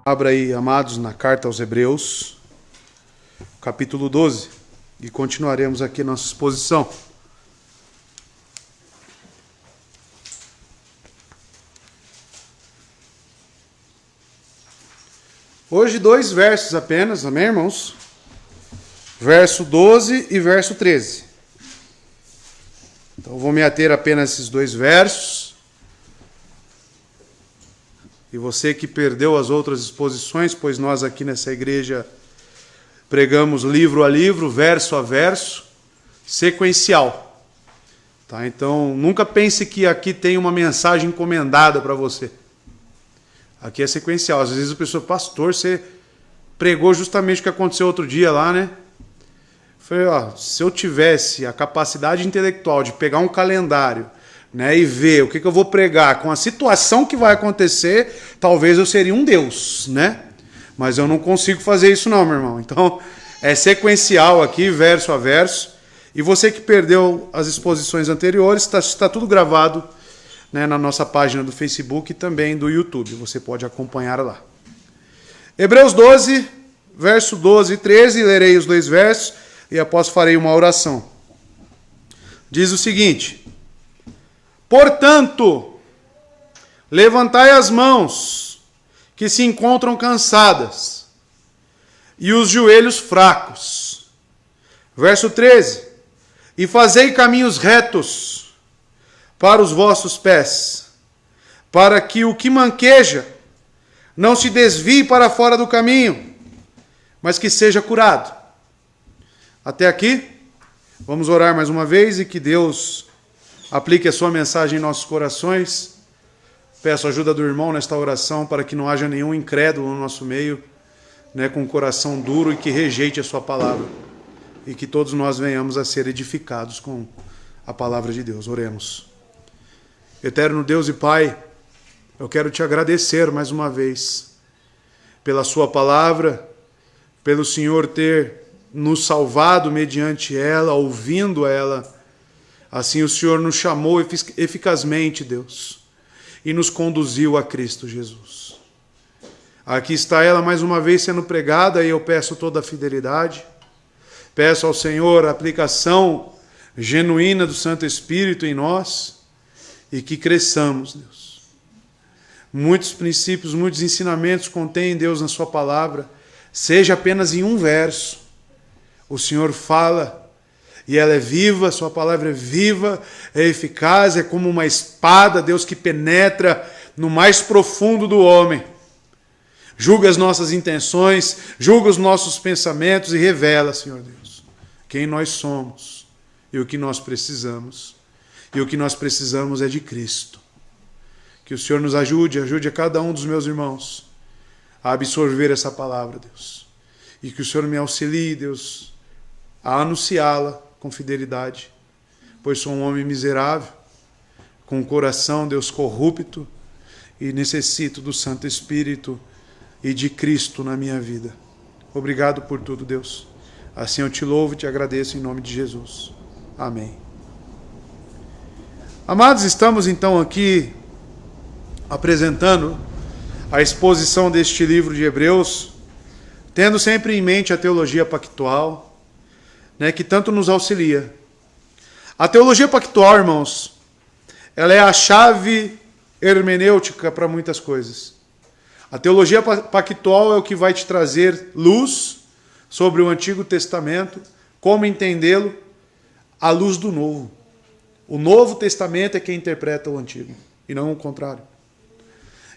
Abra aí, amados, na carta aos Hebreus, capítulo 12, e continuaremos aqui nossa exposição. Hoje 2 versos apenas, amém, irmãos? Verso 12 e verso 13. Então vou me ater apenas a esses 2 versos. E você que perdeu as outras exposições, pois nós aqui nessa igreja pregamos livro a livro, verso a verso, sequencial. Tá? Então, nunca pense que aqui tem uma mensagem encomendada para você. Aqui é sequencial. Às vezes a pessoa, pastor, você pregou justamente o que aconteceu outro dia lá, né? Eu falei, se eu tivesse a capacidade intelectual de pegar um calendário, né, e ver o que eu vou pregar com a situação que vai acontecer, talvez eu seria um Deus, né? Mas eu não consigo fazer isso não, meu irmão. Então, é sequencial aqui, verso a verso. E você que perdeu as exposições anteriores, está tudo gravado, né, na nossa página do Facebook e também do YouTube. Você pode acompanhar lá. Hebreus 12, verso 12 e 13, lerei os 2 versos e após farei uma oração. Diz o seguinte: portanto, levantai as mãos que se encontram cansadas e os joelhos fracos. Verso 13. E fazei caminhos retos para os vossos pés, para que o que manqueja não se desvie para fora do caminho, mas que seja curado. Até aqui, vamos orar mais uma vez e que Deus aplique a sua mensagem em nossos corações. Peço a ajuda do irmão nesta oração para que não haja nenhum incrédulo no nosso meio, né, com o coração duro e que rejeite a sua palavra. E que todos nós venhamos a ser edificados com a palavra de Deus. Oremos. Eterno Deus e Pai, eu quero te agradecer mais uma vez pela sua palavra, pelo Senhor ter nos salvado mediante ela, ouvindo ela. Assim o Senhor nos chamou eficazmente, Deus, e nos conduziu a Cristo Jesus. Aqui está ela mais uma vez sendo pregada e eu peço toda a fidelidade. Peço ao Senhor a aplicação genuína do Santo Espírito em nós e que cresçamos, Deus. Muitos princípios, muitos ensinamentos contém, Deus, na sua palavra. Seja apenas em um verso. O Senhor fala e ela é viva, sua palavra é viva, é eficaz, é como uma espada, Deus, que penetra no mais profundo do homem. Julga as nossas intenções, julga os nossos pensamentos e revela, Senhor Deus, quem nós somos e o que nós precisamos. E o que nós precisamos é de Cristo. Que o Senhor nos ajude a cada um dos meus irmãos a absorver essa palavra, Deus. E que o Senhor me auxilie, Deus, a anunciá-la com fidelidade, pois sou um homem miserável, com um coração, Deus, corrupto, e necessito do Santo Espírito e de Cristo na minha vida. Obrigado por tudo, Deus. Assim eu te louvo e te agradeço em nome de Jesus. Amém. Amados, estamos então aqui apresentando a exposição deste livro de Hebreus, tendo sempre em mente a teologia pactual, né, que tanto nos auxilia. A teologia pactual, irmãos, ela é a chave hermenêutica para muitas coisas. A teologia pactual é o que vai te trazer luz sobre o Antigo Testamento, como entendê-lo à luz do Novo. O Novo Testamento é quem interpreta o Antigo, e não o contrário.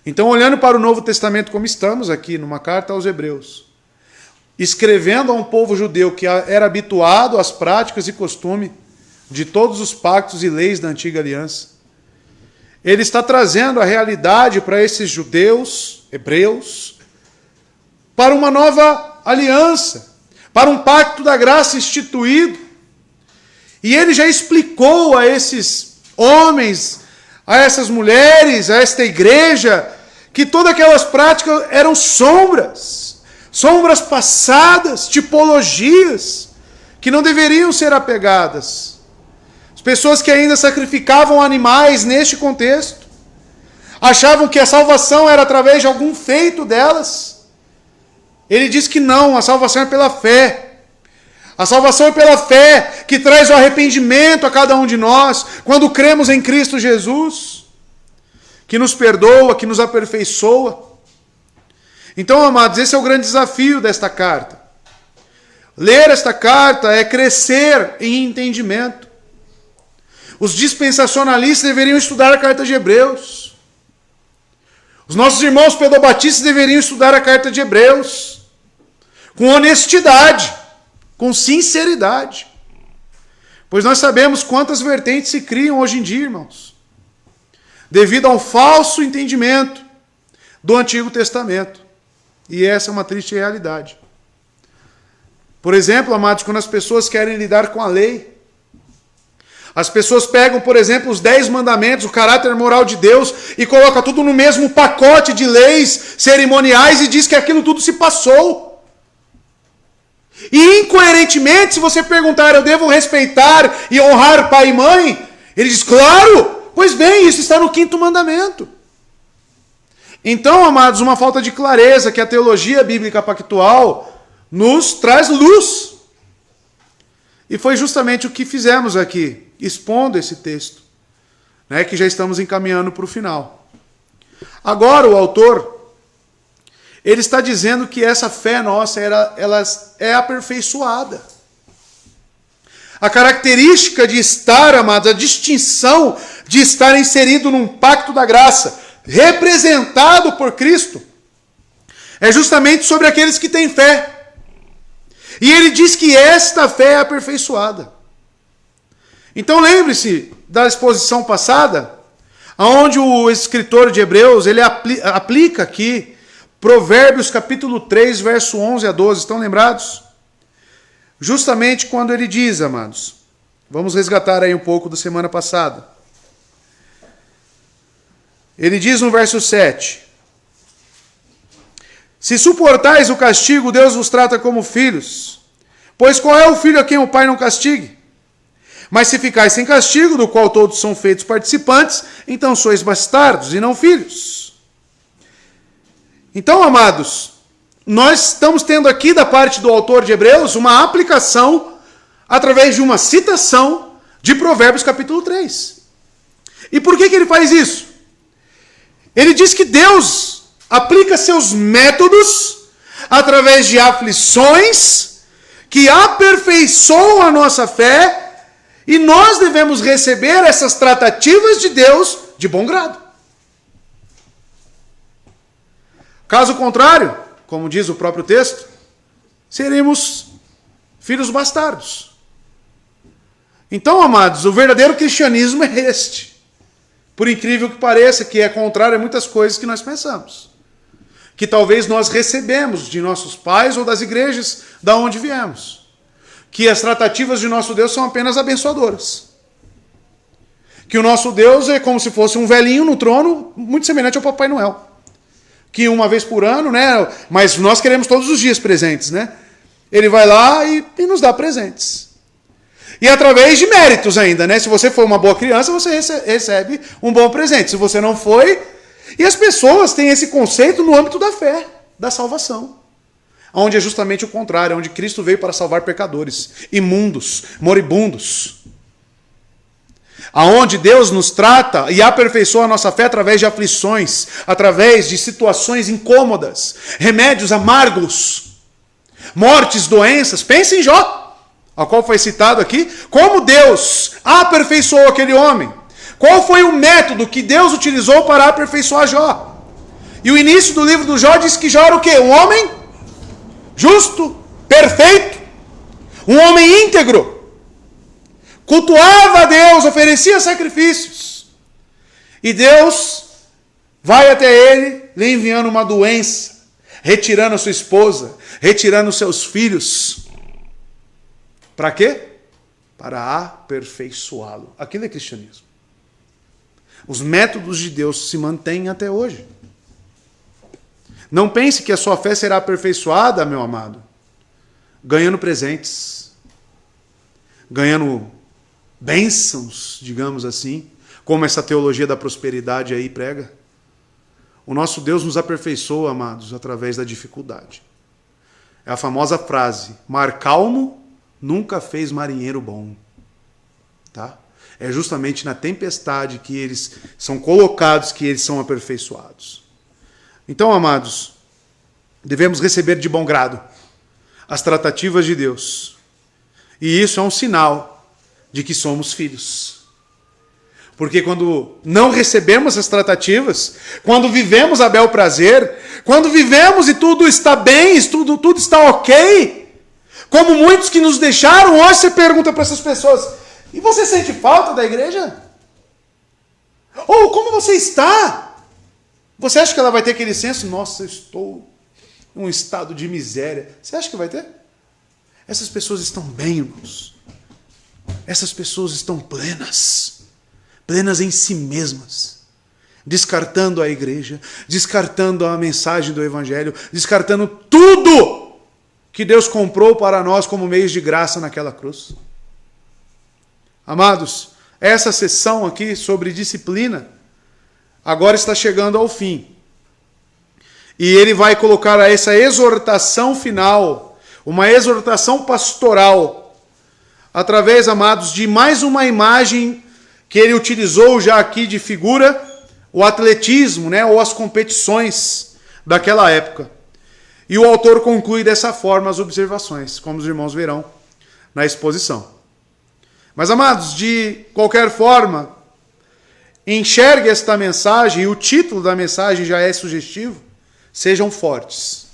Então, olhando para o Novo Testamento como estamos aqui, numa carta aos Hebreus, escrevendo a um povo judeu que era habituado às práticas e costumes de todos os pactos e leis da Antiga Aliança, ele está trazendo a realidade para esses judeus, hebreus, para uma nova aliança, para um pacto da graça instituído. E ele já explicou a esses homens, a essas mulheres, a esta igreja, que todas aquelas práticas eram sombras passadas, tipologias, que não deveriam ser apegadas. As pessoas que ainda sacrificavam animais neste contexto, achavam que a salvação era através de algum feito delas, Ele diz que não, a salvação é pela fé. A salvação é pela fé que traz o arrependimento a cada um de nós, quando cremos em Cristo Jesus, que nos perdoa, que nos aperfeiçoa. Então, amados, esse é o grande desafio desta carta. Ler esta carta é crescer em entendimento. Os dispensacionalistas deveriam estudar a carta de Hebreus. Os nossos irmãos pedobatistas deveriam estudar a carta de Hebreus com honestidade, com sinceridade. Pois nós sabemos quantas vertentes se criam hoje em dia, irmãos, devido ao falso entendimento do Antigo Testamento. E essa é uma triste realidade. Por exemplo, amados, quando as pessoas querem lidar com a lei, as pessoas pegam, por exemplo, os 10 mandamentos, o caráter moral de Deus, e colocam tudo no mesmo pacote de leis cerimoniais e diz que aquilo tudo se passou. E incoerentemente, se você perguntar, eu devo respeitar e honrar pai e mãe? Ele diz, claro! Pois bem, isso está no 5º mandamento. Então, amados, uma falta de clareza que a teologia bíblica pactual nos traz luz. E foi justamente o que fizemos aqui, expondo esse texto, né, que já estamos encaminhando para o final. Agora, o autor, ele está dizendo que essa fé nossa, ela é aperfeiçoada. A característica de estar, amados, a distinção de estar inserido num pacto da graça, representado por Cristo, é justamente sobre aqueles que têm fé. E ele diz que esta fé é aperfeiçoada. Então lembre-se da exposição passada, onde o escritor de Hebreus, ele aplica aqui Provérbios capítulo 3, verso 11 a 12. Estão lembrados? Justamente quando ele diz, amados, vamos resgatar aí um pouco da semana passada. Ele diz no verso 7, se suportais o castigo, Deus vos trata como filhos. Pois qual é o filho a quem o pai não castigue? Mas se ficais sem castigo, do qual todos são feitos participantes, então sois bastardos e não filhos. Então, amados, nós estamos tendo aqui da parte do autor de Hebreus uma aplicação através de uma citação de Provérbios capítulo 3. E por que ele faz isso? Ele diz que Deus aplica seus métodos através de aflições que aperfeiçoam a nossa fé e nós devemos receber essas tratativas de Deus de bom grado. Caso contrário, como diz o próprio texto, seremos filhos bastardos. Então, amados, o verdadeiro cristianismo é este. Por incrível que pareça, que é contrário a muitas coisas que nós pensamos. Que talvez nós recebemos de nossos pais ou das igrejas da onde viemos. Que as tratativas de nosso Deus são apenas abençoadoras. Que o nosso Deus é como se fosse um velhinho no trono, muito semelhante ao Papai Noel. Que uma vez por ano, né? Mas nós queremos todos os dias presentes, né? Ele vai lá e nos dá presentes. E através de méritos ainda, né? Se você for uma boa criança, você recebe um bom presente. Se você não foi... E as pessoas têm esse conceito no âmbito da fé, da salvação. Onde é justamente o contrário, onde Cristo veio para salvar pecadores, imundos, moribundos. Aonde Deus nos trata e aperfeiçoa a nossa fé através de aflições, através de situações incômodas, remédios amargos, mortes, doenças. Pense em Jó, ao qual foi citado aqui, como Deus aperfeiçoou aquele homem. Qual foi o método que Deus utilizou para aperfeiçoar Jó? E o início do livro do Jó diz que Jó era o quê? Um homem justo, perfeito, um homem íntegro. Cultuava a Deus, oferecia sacrifícios. E Deus vai até ele, lhe enviando uma doença, retirando a sua esposa, retirando os seus filhos. Para quê? Para aperfeiçoá-lo. Aquilo é cristianismo. Os métodos de Deus se mantêm até hoje. Não pense que a sua fé será aperfeiçoada, meu amado, ganhando presentes, ganhando bênçãos, digamos assim, como essa teologia da prosperidade aí prega. O nosso Deus nos aperfeiçoa, amados, através da dificuldade. É a famosa frase: mar calmo nunca fez marinheiro bom. Tá? É justamente na tempestade que eles são colocados, que eles são aperfeiçoados. Então, amados, devemos receber de bom grado as tratativas de Deus. E isso é um sinal de que somos filhos. Porque quando não recebemos as tratativas, quando vivemos a bel prazer, quando vivemos e tudo está bem, tudo está ok, como muitos que nos deixaram, hoje você pergunta para essas pessoas: e você sente falta da igreja? Ou como você está? Você acha que ela vai ter aquele senso: nossa, eu estou em um estado de miséria? Você acha que vai ter? Essas pessoas estão bem, irmãos. Essas pessoas estão plenas em si mesmas, descartando a igreja, descartando a mensagem do evangelho, descartando tudo que Deus comprou para nós como meios de graça naquela cruz. Amados, essa sessão aqui sobre disciplina agora está chegando ao fim. E ele vai colocar essa exortação final, uma exortação pastoral, através, amados, de mais uma imagem que ele utilizou já aqui de figura, o atletismo, né, ou as competições daquela época. E o autor conclui dessa forma as observações, como os irmãos verão na exposição. Mas, amados, de qualquer forma, enxergue esta mensagem, e o título da mensagem já é sugestivo: sejam fortes.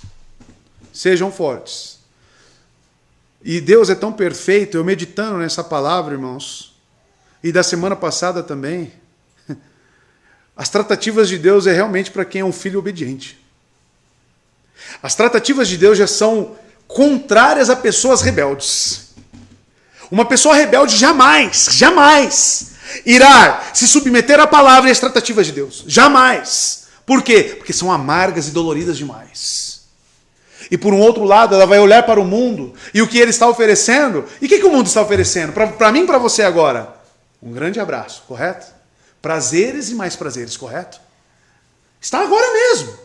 Sejam fortes. E Deus é tão perfeito, eu meditando nessa palavra, irmãos, e da semana passada também, as tratativas de Deus é realmente para quem é um filho obediente. As tratativas de Deus já são contrárias a pessoas rebeldes. Uma pessoa rebelde jamais irá se submeter à palavra e às tratativas de Deus. Jamais. Por quê? Porque são amargas e doloridas demais. E por um outro lado, ela vai olhar para o mundo e o que ele está oferecendo. E o que o mundo está oferecendo? Para mim e para você agora? Um grande abraço, correto? Prazeres e mais prazeres, correto? Está agora mesmo.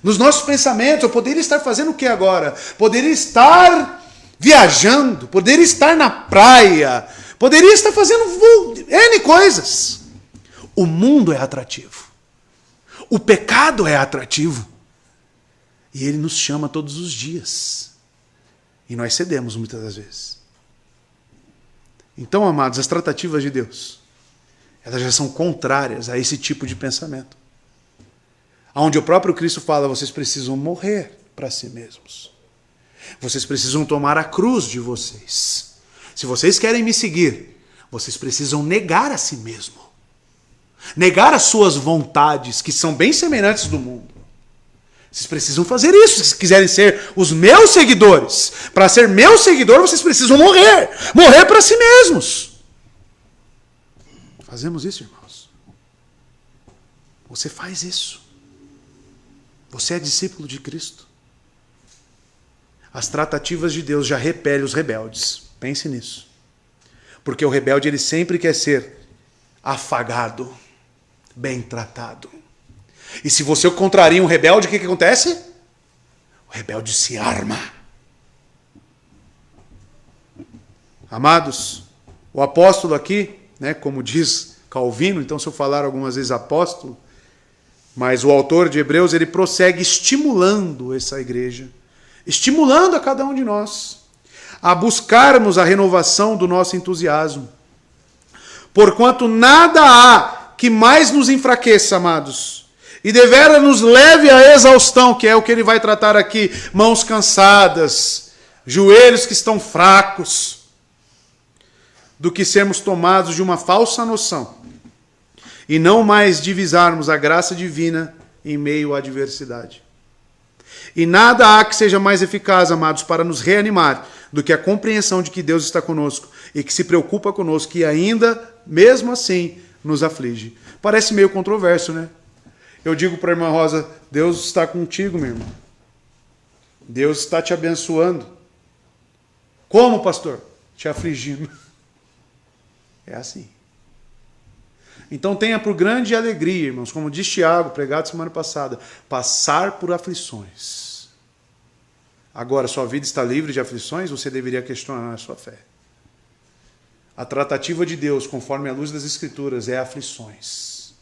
Nos nossos pensamentos, eu poderia estar fazendo o que agora? Poderia estar viajando, poderia estar na praia, poderia estar fazendo N coisas. O mundo é atrativo. O pecado é atrativo. E ele nos chama todos os dias. E nós cedemos muitas das vezes. Então, amados, as tratativas de Deus, elas já são contrárias a esse tipo de pensamento. Onde o próprio Cristo fala: vocês precisam morrer para si mesmos. Vocês precisam tomar a cruz de vocês. Se vocês querem me seguir, vocês precisam negar a si mesmo. Negar as suas vontades, que são bem semelhantes do mundo. Vocês precisam fazer isso se quiserem ser os meus seguidores. Para ser meu seguidor, vocês precisam morrer. Morrer para si mesmos. Fazemos isso, irmãos? Você faz isso. Você é discípulo de Cristo. As tratativas de Deus já repelem os rebeldes. Pense nisso. Porque o rebelde, ele sempre quer ser afagado, bem tratado. E se você contraria um rebelde, o que acontece? O rebelde se arma. Amados, o apóstolo aqui, né, como diz Calvino, então se eu falar algumas vezes apóstolo, mas o autor de Hebreus, ele prossegue estimulando essa igreja, estimulando a cada um de nós a buscarmos a renovação do nosso entusiasmo. Porquanto nada há que mais nos enfraqueça, amados, e devera nos leve à exaustão, que é o que ele vai tratar aqui: mãos cansadas, joelhos que estão fracos, do que sermos tomados de uma falsa noção e não mais divisarmos a graça divina em meio à adversidade. E nada há que seja mais eficaz, amados, para nos reanimar do que a compreensão de que Deus está conosco e que se preocupa conosco e ainda, mesmo assim, nos aflige. Parece meio controverso, né? Eu digo para a irmã Rosa: Deus está contigo, minha irmã. Deus está te abençoando. Como, pastor? Te afligindo. É assim. Então tenha por grande alegria, irmãos, como diz Tiago, pregado semana passada, passar por aflições. Agora, sua vida está livre de aflições, você deveria questionar a sua fé. A tratativa de Deus, conforme a luz das Escrituras, é aflições.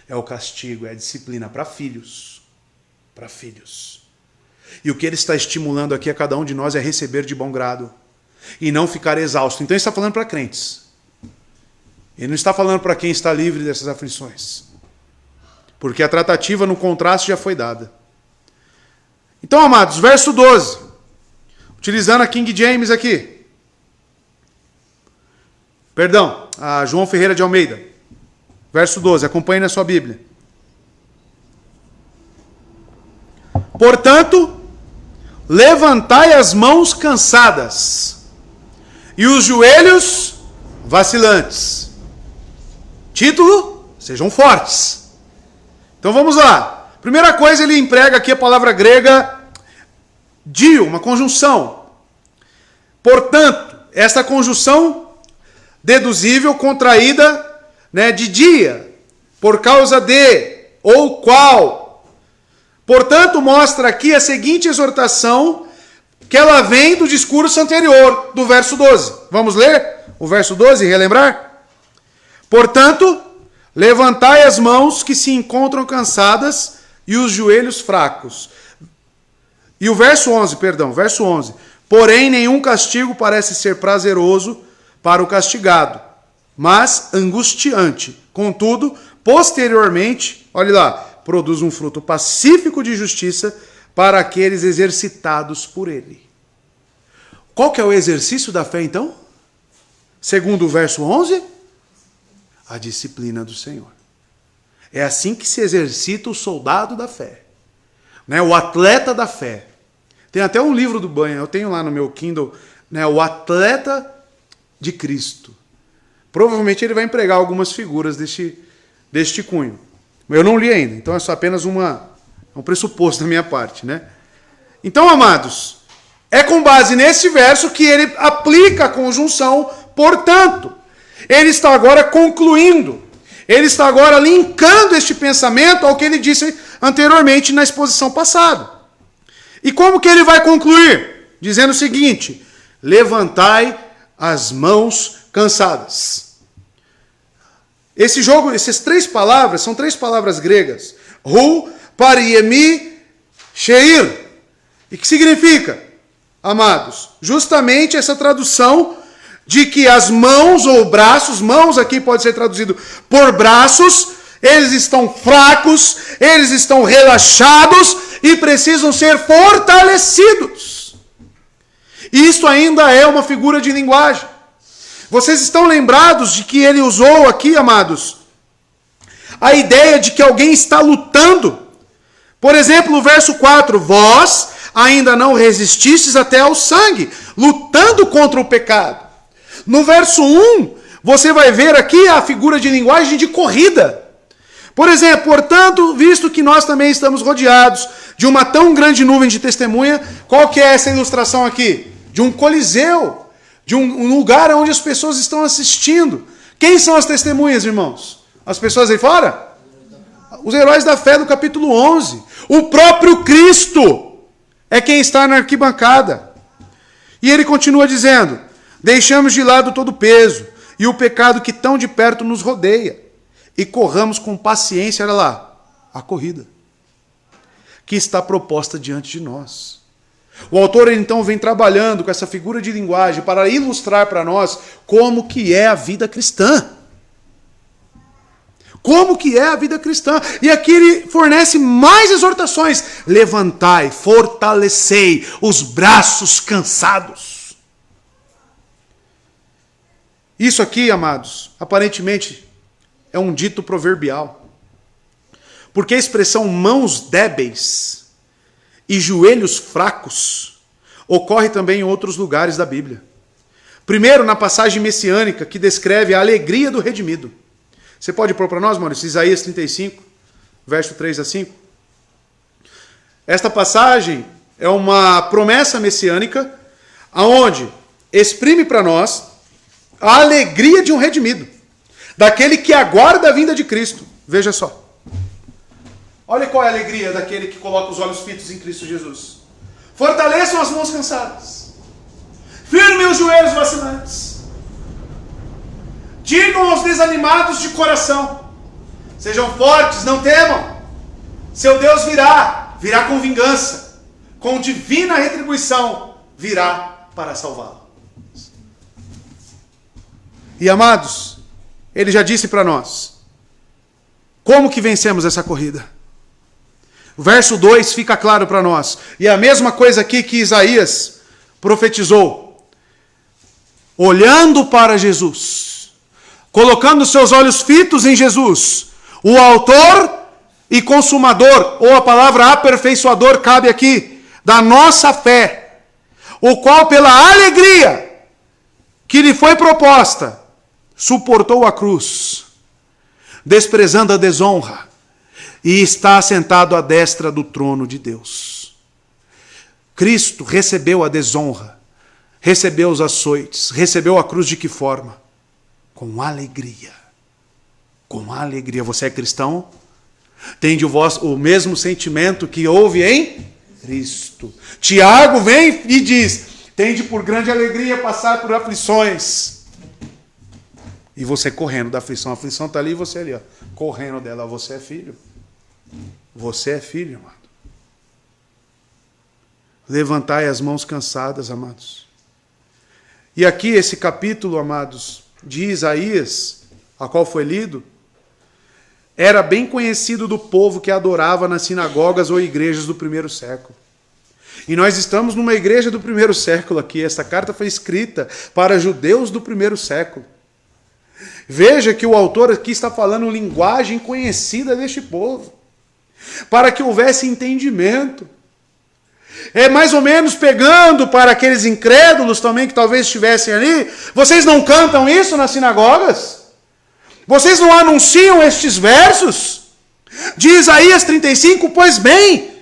É o castigo, é a disciplina para filhos. Para filhos. E o que ele está estimulando aqui a cada um de nós é receber de bom grado. E não ficar exausto. Então ele está falando para crentes. Ele não está falando para quem está livre dessas aflições. Porque a tratativa no contraste já foi dada. Então, amados, verso 12. Utilizando a King James aqui. Perdão, a João Ferreira de Almeida. Verso 12, acompanhe na sua Bíblia. Portanto, levantai as mãos cansadas e os joelhos vacilantes. Título, sejam fortes. Então vamos lá. Primeira coisa, ele emprega aqui a palavra grega dio, uma conjunção. Portanto, esta conjunção deduzível, contraída, né, de dia, por causa de, ou qual. Portanto, mostra aqui a seguinte exortação, que ela vem do discurso anterior, do verso 12. Vamos ler o verso 12 e relembrar? Portanto, levantai as mãos que se encontram cansadas e os joelhos fracos. E o verso 11, verso 11. Porém, nenhum castigo parece ser prazeroso para o castigado, mas angustiante. Contudo, posteriormente, olhe lá, produz um fruto pacífico de justiça para aqueles exercitados por ele. Qual que é o exercício da fé, então? Segundo o verso 11, a disciplina do Senhor. É assim que se exercita o soldado da fé, né? O atleta da fé. Tem até um livro do Banha, eu tenho lá no meu Kindle, né? O atleta de Cristo. Provavelmente ele vai empregar algumas figuras deste cunho. Eu não li ainda, então é só apenas um pressuposto da minha parte, né? Então, amados, é com base nesse verso que ele aplica a conjunção, portanto. Ele está agora concluindo, ele está agora linkando este pensamento ao que ele disse anteriormente na exposição passada. E como que ele vai concluir? Dizendo o seguinte: levantai as mãos cansadas. Essas três palavras são três palavras gregas. Hu, pariemi, sheir. E que significa, amados? Justamente essa tradução de que as mãos ou braços, mãos aqui pode ser traduzido por braços, eles estão fracos, eles estão relaxados e precisam ser fortalecidos. Isto ainda é uma figura de linguagem. Vocês estão lembrados de que ele usou aqui, amados, a ideia de que alguém está lutando. Por exemplo, o verso 4, vós ainda não resististes até ao sangue, lutando contra o pecado. No verso 1, você vai ver aqui a figura de linguagem de corrida. Por exemplo, portanto, visto que nós também estamos rodeados de uma tão grande nuvem de testemunha, qual que é essa ilustração aqui? De um coliseu, de um lugar onde as pessoas estão assistindo. Quem são as testemunhas, irmãos? As pessoas aí fora? Os heróis da fé do capítulo 11. O próprio Cristo é quem está na arquibancada. E ele continua dizendo: deixamos de lado todo o peso e o pecado que tão de perto nos rodeia, e corramos com paciência, olha lá, a corrida que está proposta diante de nós. O autor então vem trabalhando com essa figura de linguagem para ilustrar para nós como que é a vida cristã. Como que é a vida cristã. E aqui ele fornece mais exortações. Levantai, fortalecei os braços cansados. Isso aqui, amados, aparentemente é um dito proverbial. Porque a expressão mãos débeis e joelhos fracos ocorre também em outros lugares da Bíblia. Primeiro, na passagem messiânica que descreve a alegria do redimido. Você pode pôr para nós, Maurício, Isaías 35, verso 3 a 5. Esta passagem é uma promessa messiânica aonde exprime para nós a alegria de um redimido, daquele que aguarda a vinda de Cristo. Veja só. Olha qual é a alegria daquele que coloca os olhos fitos em Cristo Jesus. Fortaleçam as mãos cansadas. Firmem os joelhos vacilantes. Digam aos desanimados de coração: sejam fortes, não temam. Seu Deus virá com vingança, com divina retribuição, virá para salvá-lo. E amados, ele já disse para nós como que vencemos essa corrida. O verso 2 fica claro para nós. E é a mesma coisa aqui que Isaías profetizou. Olhando para Jesus, colocando seus olhos fitos em Jesus, o autor e consumador, ou a palavra aperfeiçoador cabe aqui, da nossa fé, o qual pela alegria que lhe foi proposta, suportou a cruz, desprezando a desonra, e está assentado à destra do trono de Deus. Cristo recebeu a desonra, recebeu os açoites, recebeu a cruz de que forma? Com alegria. Com alegria. Você é cristão? Tende o mesmo sentimento que houve em Cristo. Tiago vem e diz: tende por grande alegria passar por aflições. E você correndo da aflição. A aflição está ali e você ali, ó, correndo dela. Você é filho. Você é filho, amado. Levantai as mãos cansadas, amados. E aqui esse capítulo, amados, de Isaías, a qual foi lido, era bem conhecido do povo que adorava nas sinagogas ou igrejas do primeiro século. E nós estamos numa igreja do primeiro século aqui. Essa carta foi escrita para judeus do primeiro século. Veja que o autor aqui está falando linguagem conhecida deste povo, para que houvesse entendimento. É mais ou menos pegando para aqueles incrédulos também que talvez estivessem ali. Vocês não cantam isso nas sinagogas? Vocês não anunciam estes versos? De Isaías 35, pois bem,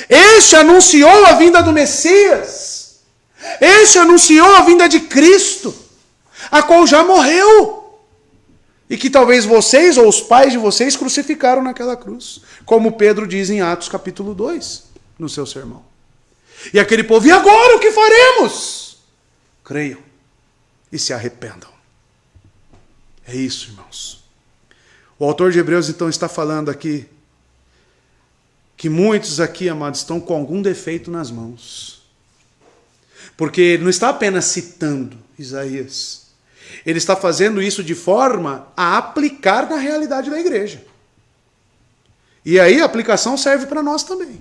este anunciou a vinda do Messias. Este anunciou a vinda de Cristo, a qual já morreu. E que talvez vocês ou os pais de vocês crucificaram naquela cruz. Como Pedro diz em Atos capítulo 2, no seu sermão. E aquele povo: e agora o que faremos? Creiam e se arrependam. É isso, irmãos. O autor de Hebreus então está falando aqui que muitos aqui, amados, estão com algum defeito nas mãos. Porque ele não está apenas citando Isaías. Ele está fazendo isso de forma a aplicar na realidade da igreja. E aí a aplicação serve para nós também.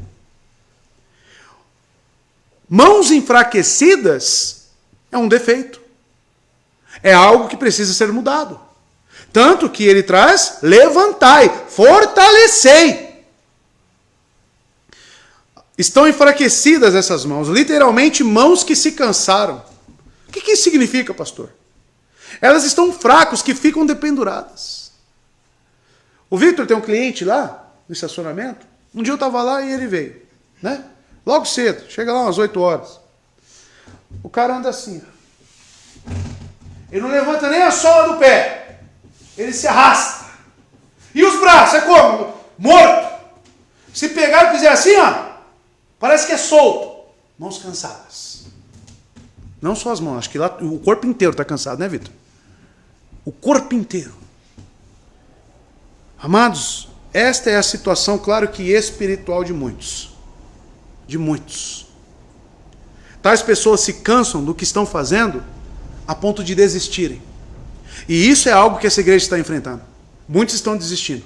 Mãos enfraquecidas é um defeito. É algo que precisa ser mudado. Tanto que ele traz: levantai, fortalecei. Estão enfraquecidas essas mãos, literalmente mãos que se cansaram. O que isso significa, pastor? Elas estão fracos, que ficam dependuradas. O Victor tem um cliente lá no estacionamento. Um dia eu estava lá e ele veio, né? Logo cedo, chega lá umas 8 horas. O cara anda assim. Ele não levanta nem a sola do pé. Ele se arrasta. E os braços, é como? Morto. Se pegar e fizer assim, ó, parece que é solto. Mãos cansadas. Não só as mãos, acho que lá o corpo inteiro está cansado, né, Vitor? O corpo inteiro. Amados, esta é a situação, claro que espiritual de muitos. De muitos. Tais pessoas se cansam do que estão fazendo a ponto de desistirem. E isso é algo que essa igreja está enfrentando. Muitos estão desistindo.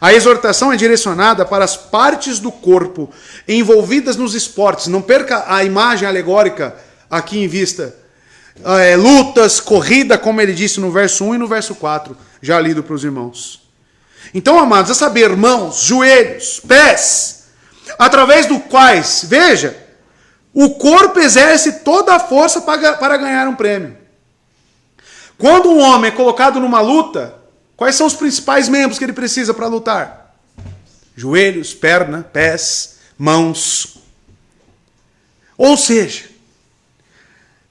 A exortação é direcionada para as partes do corpo envolvidas nos esportes. Não perca a imagem alegórica aqui em vista. Lutas, corrida, como ele disse no verso 1 e no verso 4, já lido para os irmãos. Então, amados, a saber, mãos, joelhos, pés, através do quais, veja, o corpo exerce toda a força para ganhar um prêmio. Quando um homem é colocado numa luta, quais são os principais membros que ele precisa para lutar? Joelhos, perna, pés, mãos. Ou seja,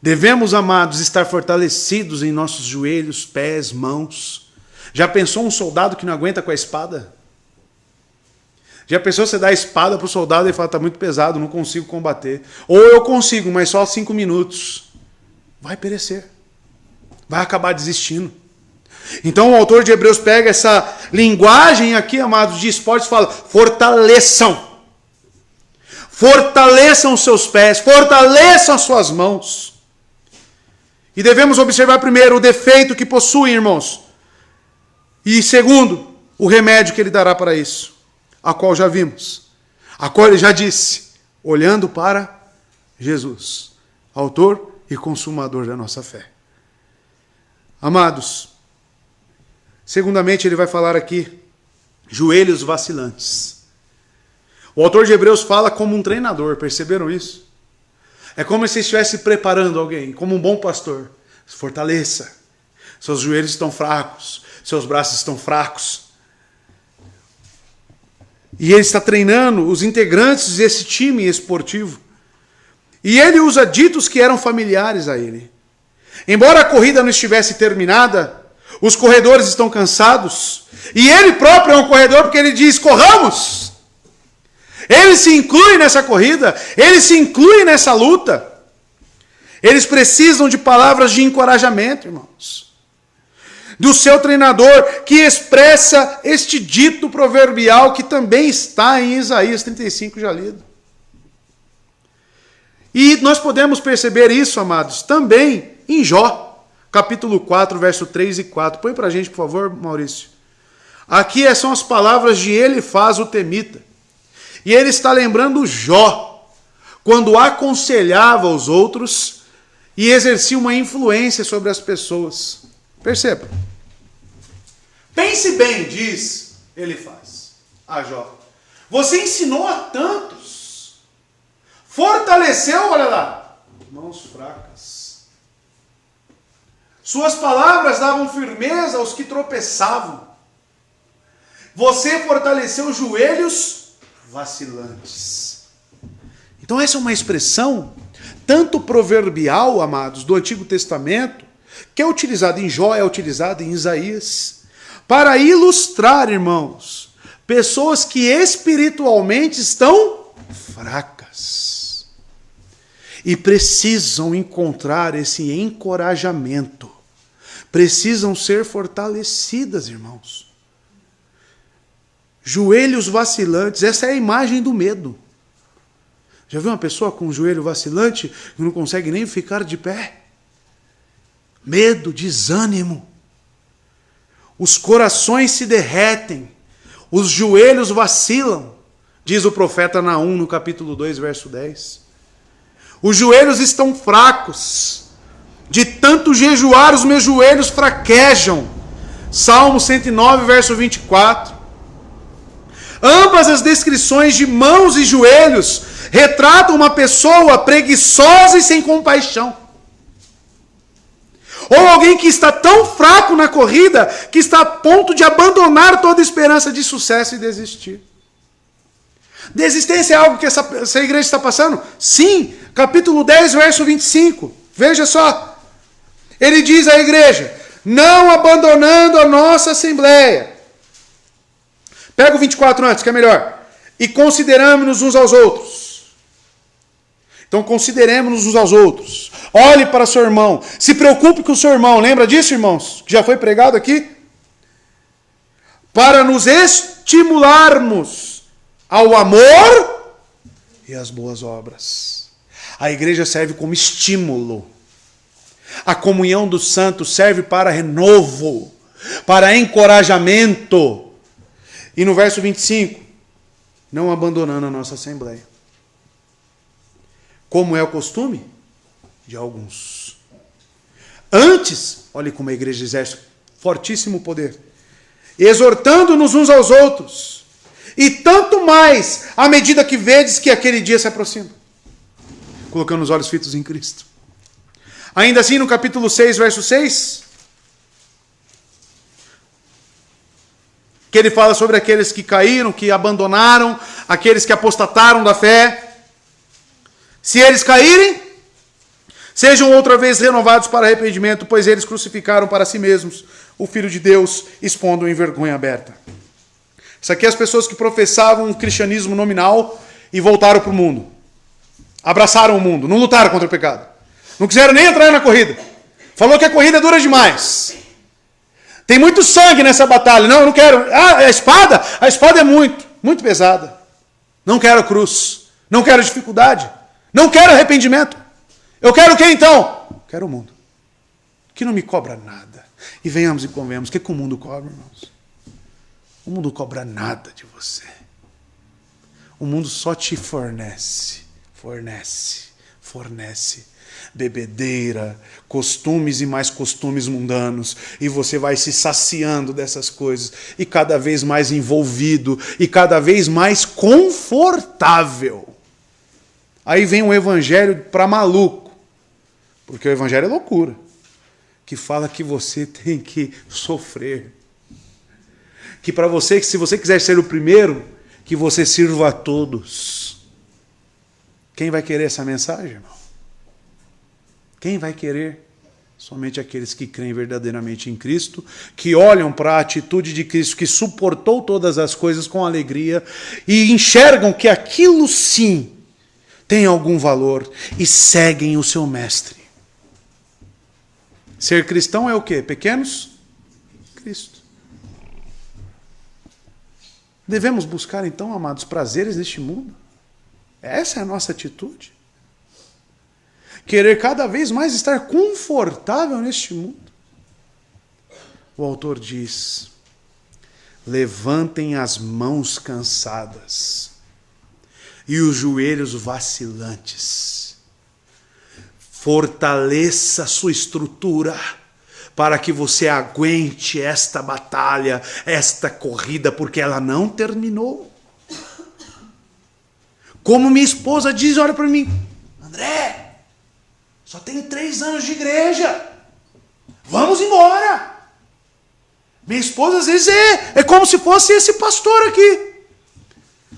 devemos, amados, estar fortalecidos em nossos joelhos, pés, mãos. Já pensou um soldado que não aguenta com a espada? Já pensou você dar a espada para o soldado e fala, está muito pesado, não consigo combater. Ou eu consigo, mas só 5 minutos. Vai perecer. Vai acabar desistindo. Então o autor de Hebreus pega essa linguagem aqui, amados, de esportes e fala, fortaleçam. Fortaleçam os seus pés, fortaleçam as suas mãos. E devemos observar primeiro o defeito que possuem, irmãos. E segundo, o remédio que ele dará para isso, a qual já vimos. A qual ele já disse, olhando para Jesus, autor e consumador da nossa fé. Amados, segundamente ele vai falar aqui, joelhos vacilantes. O autor de Hebreus fala como um treinador, perceberam isso? É como se estivesse preparando alguém, como um bom pastor. Fortaleça. Seus joelhos estão fracos, seus braços estão fracos. E ele está treinando os integrantes desse time esportivo. E ele usa ditos que eram familiares a ele. Embora a corrida não estivesse terminada, os corredores estão cansados. E ele próprio é um corredor porque ele diz, corramos! Ele se inclui nessa corrida, ele se inclui nessa luta. Eles precisam de palavras de encorajamento, irmãos. Do seu treinador que expressa este dito proverbial que também está em Isaías 35, já lido. E nós podemos perceber isso, amados, também em Jó, capítulo 4, verso 3 e 4. Põe para a gente, por favor, Maurício. Aqui são as palavras de Elifaz, o temita. E ele está lembrando Jó, quando aconselhava os outros e exercia uma influência sobre as pessoas. Perceba. Pense bem, diz Elifaz a Jó. Você ensinou a tantos. Fortaleceu, olha lá, mãos fracas. Suas palavras davam firmeza aos que tropeçavam. Você fortaleceu joelhos vacilantes. Então essa é uma expressão tanto proverbial, amados, do Antigo Testamento, que é utilizada em Jó, é utilizada em Isaías, para ilustrar, irmãos, pessoas que espiritualmente estão fracas e precisam encontrar esse encorajamento, precisam ser fortalecidas, irmãos. Joelhos vacilantes, essa é a imagem do medo. Já viu uma pessoa com um joelho vacilante que não consegue nem ficar de pé? Medo, desânimo. Os corações se derretem, os joelhos vacilam, diz o profeta Naum no capítulo 2, verso 10. Os joelhos estão fracos, de tanto jejuar os meus joelhos fraquejam. Salmo 109, verso 24. Ambas as descrições de mãos e joelhos retratam uma pessoa preguiçosa e sem compaixão. Ou alguém que está tão fraco na corrida que está a ponto de abandonar toda esperança de sucesso e desistir. Desistência é algo que essa igreja está passando? Sim, capítulo 10, verso 25. Veja só. Ele diz à igreja, não abandonando a nossa assembleia. Pega o 24 antes, que é melhor. E consideramos-nos uns aos outros. Então consideremos-nos uns aos outros. Olhe para seu irmão. Se preocupe com o seu irmão. Lembra disso, irmãos? Que já foi pregado aqui? Para nos estimularmos ao amor e às boas obras. A igreja serve como estímulo. A comunhão dos santos serve para renovo, para encorajamento. E no verso 25, não abandonando a nossa assembleia. Como é o costume de alguns. Antes, olhe como a igreja exerce fortíssimo poder, exortando-nos uns aos outros, e tanto mais à medida que vedes que aquele dia se aproxima. Colocando os olhos fitos em Cristo. Ainda assim, no capítulo 6, verso 6, que ele fala sobre aqueles que caíram, que abandonaram, aqueles que apostataram da fé. Se eles caírem, sejam outra vez renovados para arrependimento, pois eles crucificaram para si mesmos o Filho de Deus, expondo em vergonha aberta. Isso aqui é as pessoas que professavam um cristianismo nominal e voltaram para o mundo. Abraçaram o mundo, não lutaram contra o pecado. Não quiseram nem entrar na corrida. Falou que a corrida dura demais. Tem muito sangue nessa batalha. Não, eu não quero. Ah, a espada? A espada é muito pesada. Não quero cruz. Não quero dificuldade. Não quero arrependimento. Eu quero o que então? Quero o mundo. Que não me cobra nada. E venhamos e convenhamos. O que o mundo cobra, irmãos? O mundo cobra nada de você. O mundo só te fornece bebedeira, costumes e mais costumes mundanos, e você vai se saciando dessas coisas, e cada vez mais envolvido, e cada vez mais confortável. Aí vem um evangelho para maluco, porque o evangelho é loucura, que fala que você tem que sofrer, que para você, que se você quiser ser o primeiro, que você sirva a todos. Quem vai querer essa mensagem, irmão? Quem vai querer? Somente aqueles que creem verdadeiramente em Cristo, que olham para a atitude de Cristo, que suportou todas as coisas com alegria e enxergam que aquilo sim tem algum valor e seguem o seu mestre. Ser cristão é o quê? Pequenos? Cristo. Devemos buscar então, amados, prazeres neste mundo? Essa é a nossa atitude? Querer cada vez mais estar confortável neste mundo? O autor diz: levantem as mãos cansadas e os joelhos vacilantes. Fortaleça a sua estrutura para que você aguente esta batalha, esta corrida, porque ela não terminou. Como minha esposa diz, olha para mim: André, só tenho 3 anos de igreja. Vamos embora. Minha esposa às vezes é como se fosse esse pastor aqui,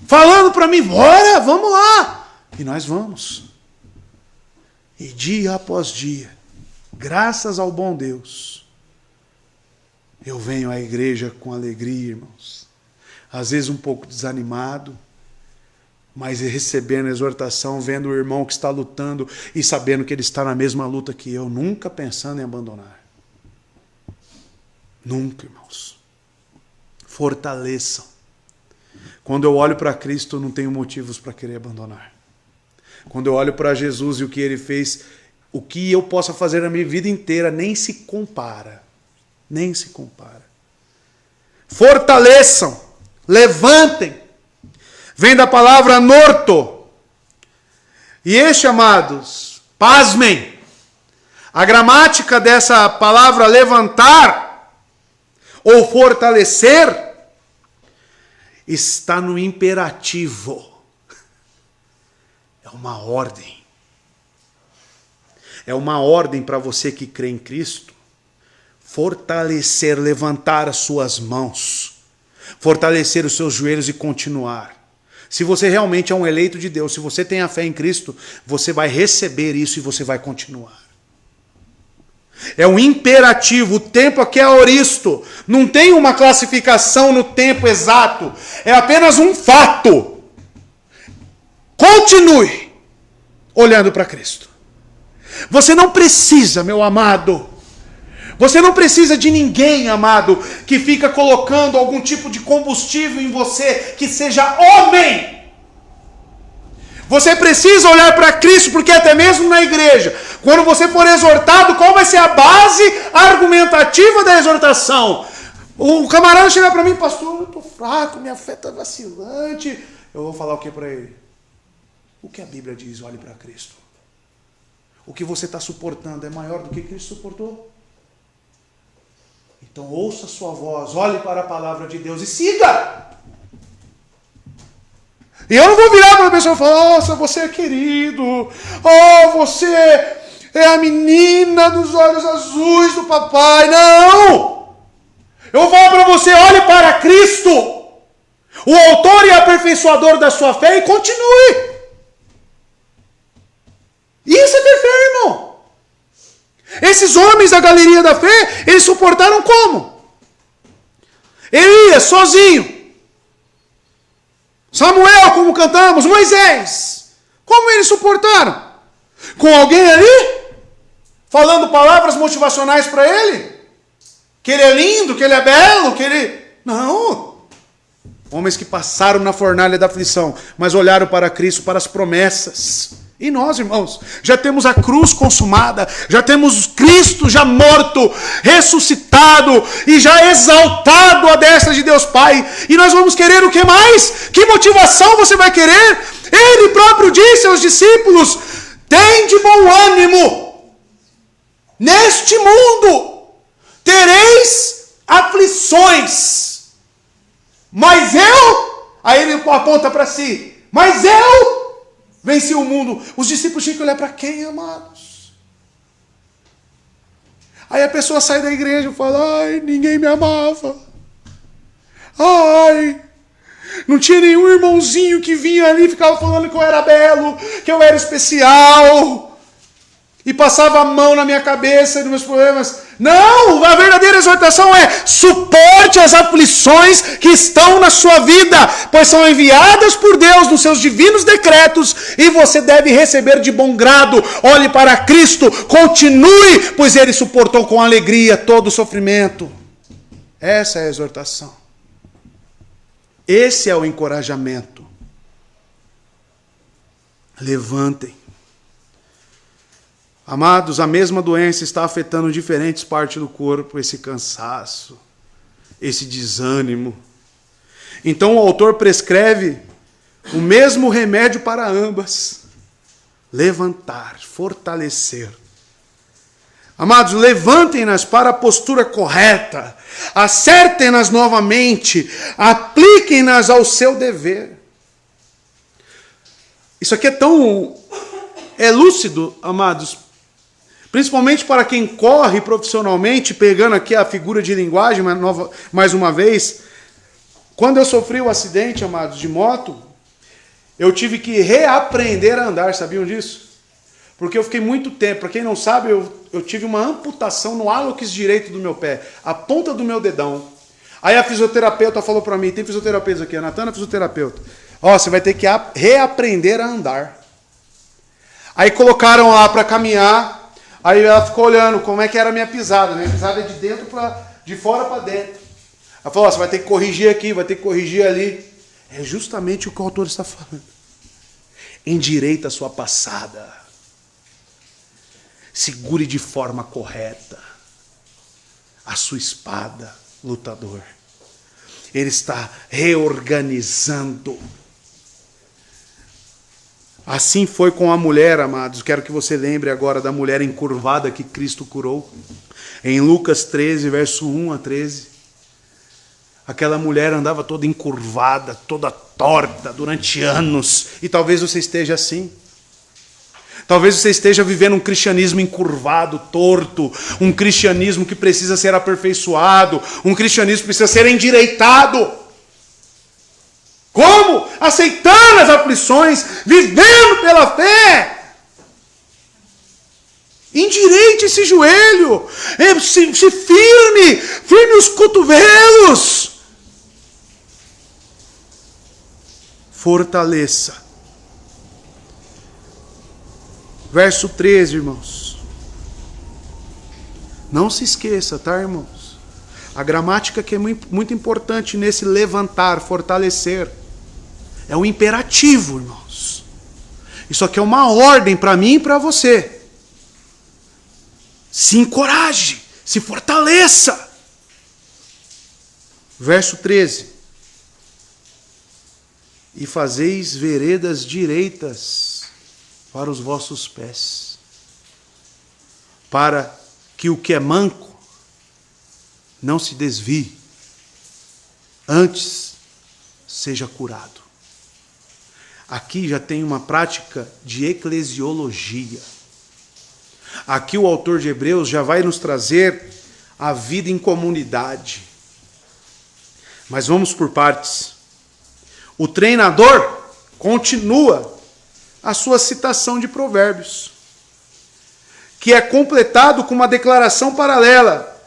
falando para mim: bora, vamos lá. E nós vamos. E dia após dia, graças ao bom Deus, eu venho à igreja com alegria, irmãos. Às vezes um pouco desanimado, mas recebendo a exortação, vendo o irmão que está lutando e sabendo que ele está na mesma luta que eu, nunca pensando em abandonar. Nunca, irmãos. Fortaleçam. Quando eu olho para Cristo, eu não tenho motivos para querer abandonar. Quando eu olho para Jesus e o que ele fez, o que eu possa fazer na minha vida inteira nem se compara. Nem se compara. Fortaleçam. Levantem. Vem da palavra norto. E este, amados, pasmem, a gramática dessa palavra levantar ou fortalecer está no imperativo. É uma ordem. É uma ordem para você que crê em Cristo. Fortalecer, levantar as suas mãos. Fortalecer os seus joelhos e continuar. Se você realmente é um eleito de Deus, se você tem a fé em Cristo, você vai receber isso e você vai continuar. É um imperativo, o tempo aqui é aoristo. Não tem uma classificação no tempo exato. É apenas um fato. Continue olhando para Cristo. Você não precisa, meu amado. Você não precisa de ninguém, amado, que fica colocando algum tipo de combustível em você que seja homem. Você precisa olhar para Cristo, porque até mesmo na igreja, quando você for exortado, qual vai ser a base argumentativa da exortação? O camarada chega para mim: pastor, eu estou fraco, minha fé está vacilante. Eu vou falar o que para ele? O que a Bíblia diz? Olhe para Cristo. O que você está suportando é maior do que Cristo suportou? Então ouça a sua voz, olhe para a palavra de Deus e siga. E eu não vou virar para a pessoa e falar: nossa, você é querido, oh, você é a menina dos olhos azuis do papai. Não! Eu vou falar para você: olhe para Cristo, o autor e aperfeiçoador da sua fé, e continue. Isso é ter fé, irmão. Esses homens da galeria da fé, eles suportaram como? Elias, sozinho. Samuel, como cantamos, Moisés, como eles suportaram? Com alguém ali, falando palavras motivacionais para ele? Que ele é lindo, que ele é belo, que ele... Não. Homens que passaram na fornalha da aflição, mas olharam para Cristo, para as promessas. E nós, irmãos, já temos a cruz consumada, já temos Cristo já morto, ressuscitado e já exaltado à destra de Deus Pai. E nós vamos querer o que mais? Que motivação você vai querer? Ele próprio disse aos discípulos: tende bom ânimo. Neste mundo tereis aflições. Mas eu, aí ele aponta para si, mas eu venci o mundo. Os discípulos tinham que olhar para quem, amados? Aí a pessoa sai da igreja e fala: ai, ninguém me amava. Ai, não tinha nenhum irmãozinho que vinha ali e ficava falando que eu era belo, que eu era especial. E passava a mão na minha cabeça e nos meus problemas. Não, a verdadeira exortação é: suporte as aflições que estão na sua vida, pois são enviadas por Deus nos seus divinos decretos, e você deve receber de bom grado. Olhe para Cristo, continue, pois Ele suportou com alegria todo o sofrimento. Essa é a exortação. Esse é o encorajamento. Levantem. Amados, a mesma doença está afetando diferentes partes do corpo, esse cansaço, esse desânimo. Então o autor prescreve o mesmo remédio para ambas: levantar, fortalecer. Amados, levantem-nas para a postura correta, acertem-nas novamente, apliquem-nas ao seu dever. Isso aqui é lúcido, amados. Principalmente para quem corre profissionalmente, pegando aqui a figura de linguagem, mais uma vez. Quando eu sofri o acidente, amados, de moto, eu tive que reaprender a andar, sabiam disso? Porque eu fiquei muito tempo, para quem não sabe, eu tive uma amputação no hálux direito do meu pé, a ponta do meu dedão. Aí a fisioterapeuta falou para mim, tem fisioterapeuta aqui, a Natana é fisioterapeuta, você vai ter que reaprender a andar. Aí colocaram lá para caminhar. Aí ela ficou olhando como é que era a minha pisada. Minha pisada é de fora para dentro. Ela falou: você vai ter que corrigir aqui, vai ter que corrigir ali. É justamente o que o autor está falando. Endireita a sua passada. Segure de forma correta a sua espada, lutador. Ele está reorganizando. Assim foi com a mulher, amados. Quero que você lembre agora da mulher encurvada que Cristo curou. Em Lucas 13, verso 1 a 13. Aquela mulher andava toda encurvada, toda torta durante anos. E talvez você esteja assim. Talvez você esteja vivendo um cristianismo encurvado, torto. Um cristianismo que precisa ser aperfeiçoado. Um cristianismo que precisa ser endireitado. Como? Aceitando as aflições, vivendo pela fé. Endireite esse joelho, se firme os cotovelos. Fortaleça. Verso 13, irmãos. Não se esqueça, tá, irmãos? A gramática que é muito importante nesse levantar, fortalecer. É um imperativo, irmãos. Isso aqui é uma ordem para mim e para você. Se encoraje, se fortaleça. Verso 13. E fazeis veredas direitas para os vossos pés, para que o que é manco não se desvie, antes seja curado. Aqui já tem uma prática de eclesiologia. Aqui o autor de Hebreus já vai nos trazer a vida em comunidade. Mas vamos por partes. O treinador continua a sua citação de Provérbios, que é completado com uma declaração paralela.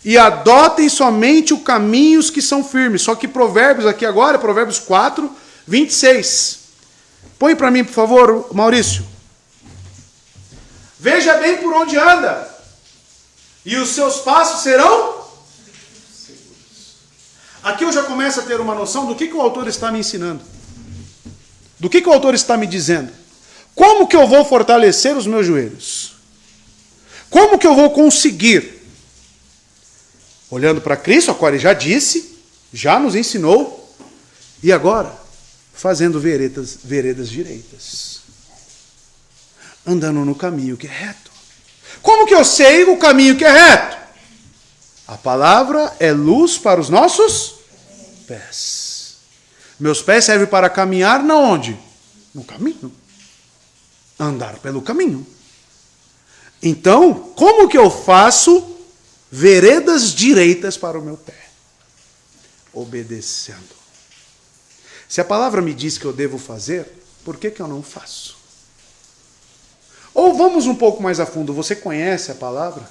E adotem somente os caminhos que são firmes. Só que Provérbios aqui agora, Provérbios 4, 26. Põe para mim, por favor, Maurício. Veja bem por onde anda, e os seus passos serão seguros. Aqui eu já começo a ter uma noção do que o autor está me ensinando. Do que o autor está me dizendo. Como que eu vou fortalecer os meus joelhos? Como que eu vou conseguir? Olhando para Cristo, a qual ele já disse, já nos ensinou, e agora, fazendo veredas direitas. Andando no caminho que é reto. Como que eu sei o caminho que é reto? A palavra é luz para os nossos pés. Meus pés servem para caminhar na onde? No caminho. Andar pelo caminho. Então, como que eu faço veredas direitas para o meu pé? Obedecendo. Se a palavra me diz que eu devo fazer, por que eu não faço? Ou vamos um pouco mais a fundo, você conhece a palavra?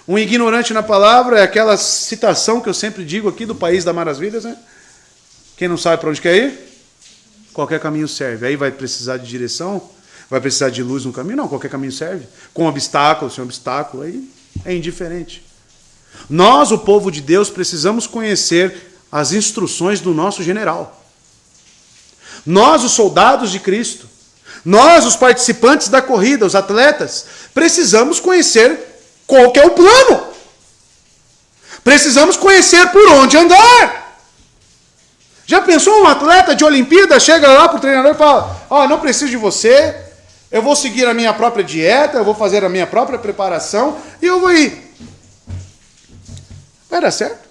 Um ignorante na palavra é aquela citação que eu sempre digo aqui do País das Maravilhas, né? Quem não sabe para onde quer ir? Qualquer caminho serve. Aí vai precisar de direção? Vai precisar de luz no caminho? Não, qualquer caminho serve. Com obstáculo, sem obstáculo, aí é indiferente. Nós, o povo de Deus, precisamos conhecer as instruções do nosso general. Nós, os soldados de Cristo, nós, os participantes da corrida, os atletas, precisamos conhecer qual que é o plano. Precisamos conhecer por onde andar. Já pensou um atleta de Olimpíada, chega lá para o treinador e fala, não preciso de você, eu vou seguir a minha própria dieta, eu vou fazer a minha própria preparação e eu vou ir. Vai dar certo?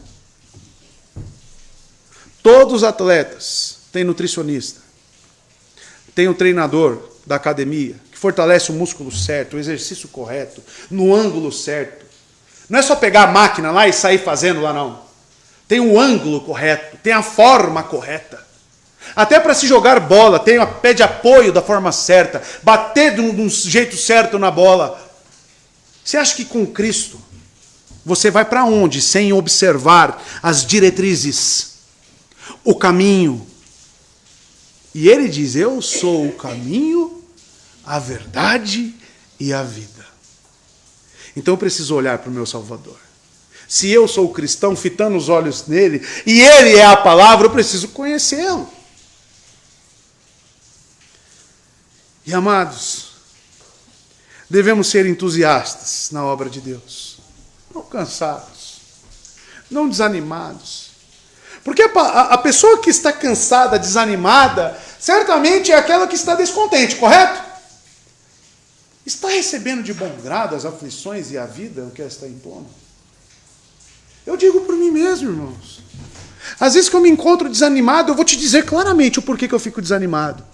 Todos os atletas têm nutricionista, tem um treinador da academia, que fortalece o músculo certo, o exercício correto, no ângulo certo. Não é só pegar a máquina lá e sair fazendo lá, não. Tem o ângulo correto, tem a forma correta. Até para se jogar bola, tem o pé de apoio da forma certa, bater de um jeito certo na bola. Você acha que com Cristo você vai para onde sem observar as diretrizes, o caminho? E ele diz, eu sou o caminho, a verdade e a vida. Então eu preciso olhar para o meu Salvador. Se eu sou cristão, fitando os olhos nele, e ele é a palavra, eu preciso conhecê-lo. E amados, devemos ser entusiastas na obra de Deus. Não cansados, não desanimados. Porque a pessoa que está cansada, desanimada, certamente é aquela que está descontente, correto? Está recebendo de bom grado as aflições e a vida que ela está impondo? Eu digo por mim mesmo, irmãos. Às vezes que eu me encontro desanimado, eu vou te dizer claramente o porquê que eu fico desanimado.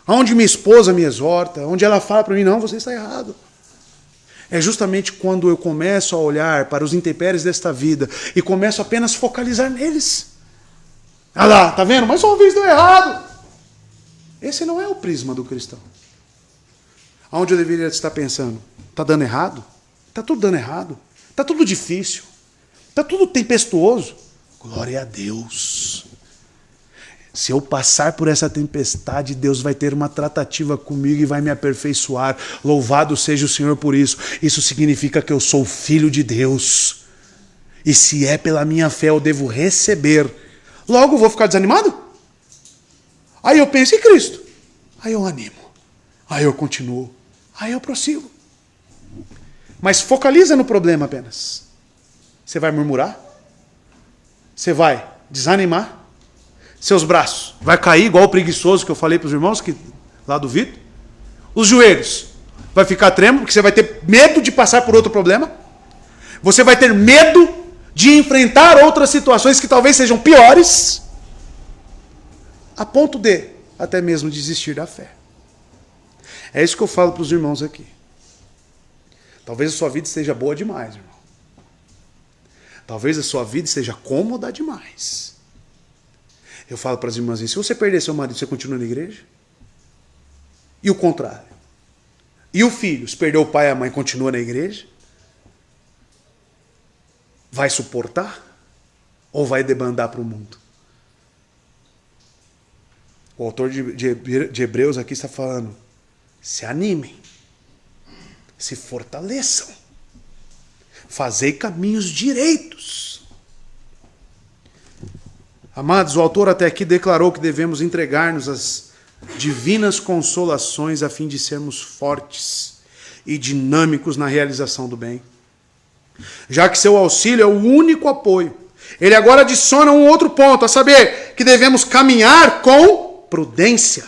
Onde minha esposa me exorta, onde ela fala para mim, não, você está errado. É justamente quando eu começo a olhar para os intempéries desta vida e começo apenas a focalizar neles. Ah lá, tá vendo? Mais uma vez deu errado. Esse não é o prisma do cristão. Aonde eu deveria estar pensando? Está dando errado? Está tudo dando errado. Está tudo difícil. Está tudo tempestuoso. Glória a Deus. Se eu passar por essa tempestade, Deus vai ter uma tratativa comigo e vai me aperfeiçoar. Louvado seja o Senhor por isso. Isso significa que eu sou filho de Deus. E se é pela minha fé, eu devo receber. Logo eu vou ficar desanimado? Aí eu penso em Cristo. Aí eu animo. Aí eu continuo. Aí eu prossigo. Mas focaliza no problema apenas. Você vai murmurar? Você vai desanimar? Seus braços vai cair igual o preguiçoso que eu falei para os irmãos lá do Vitor? Os joelhos vai ficar trêmulo, porque você vai ter medo de passar por outro problema? Você vai ter medo de enfrentar outras situações que talvez sejam piores, a ponto de até mesmo desistir da fé. É isso que eu falo para os irmãos aqui. Talvez a sua vida esteja boa demais, irmão. Talvez a sua vida esteja cômoda demais. Eu falo para as irmãs assim, se você perder seu marido, você continua na igreja? E o contrário? E o filho, se perder o pai e a mãe, continua na igreja? Vai suportar? Ou vai debandar para o mundo? O autor de Hebreus aqui está falando: se animem, se fortaleçam, fazei caminhos direitos. Amados, o autor até aqui declarou que devemos entregar-nos às divinas consolações a fim de sermos fortes e dinâmicos na realização do bem. Já que seu auxílio é o único apoio, ele agora adiciona um outro ponto, a saber, que devemos caminhar com prudência,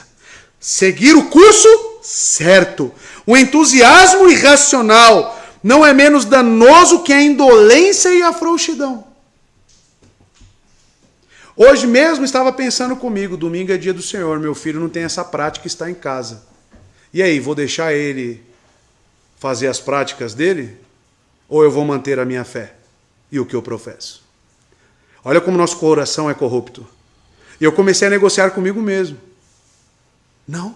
seguir o curso certo. O entusiasmo irracional não é menos danoso que a indolência e a frouxidão. Hoje mesmo estava pensando comigo, domingo é dia do Senhor, meu filho não tem essa prática, está em casa. E aí, vou deixar ele fazer as práticas dele? Ou eu vou manter a minha fé e o que eu professo? Olha como nosso coração é corrupto. E eu comecei a negociar comigo mesmo. Não.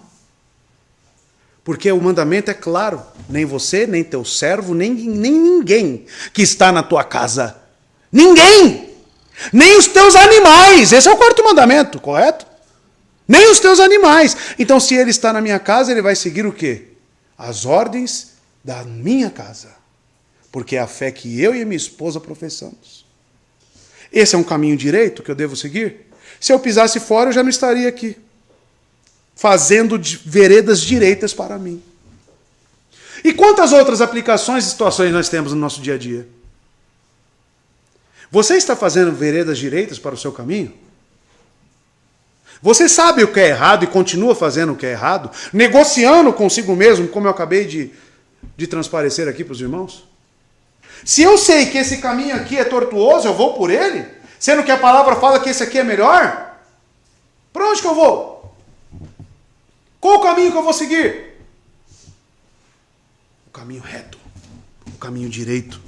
Porque o mandamento é claro. Nem você, nem teu servo, nem ninguém que está na tua casa. Ninguém! Nem os teus animais. Esse é o quarto mandamento, correto? Nem os teus animais. Então, se ele está na minha casa, ele vai seguir o quê? As ordens da minha casa. Porque é a fé que eu e a minha esposa professamos. Esse é um caminho direito que eu devo seguir? Se eu pisasse fora, eu já não estaria aqui, fazendo veredas direitas para mim. E quantas outras aplicações e situações nós temos no nosso dia a dia? Você está fazendo veredas direitas para o seu caminho? Você sabe o que é errado e continua fazendo o que é errado? Negociando consigo mesmo, como eu acabei de transparecer aqui para os irmãos? Se eu sei que esse caminho aqui é tortuoso, eu vou por ele? Sendo que a palavra fala que esse aqui é melhor? Para onde que eu vou? Qual o caminho que eu vou seguir? O caminho reto. O caminho direito.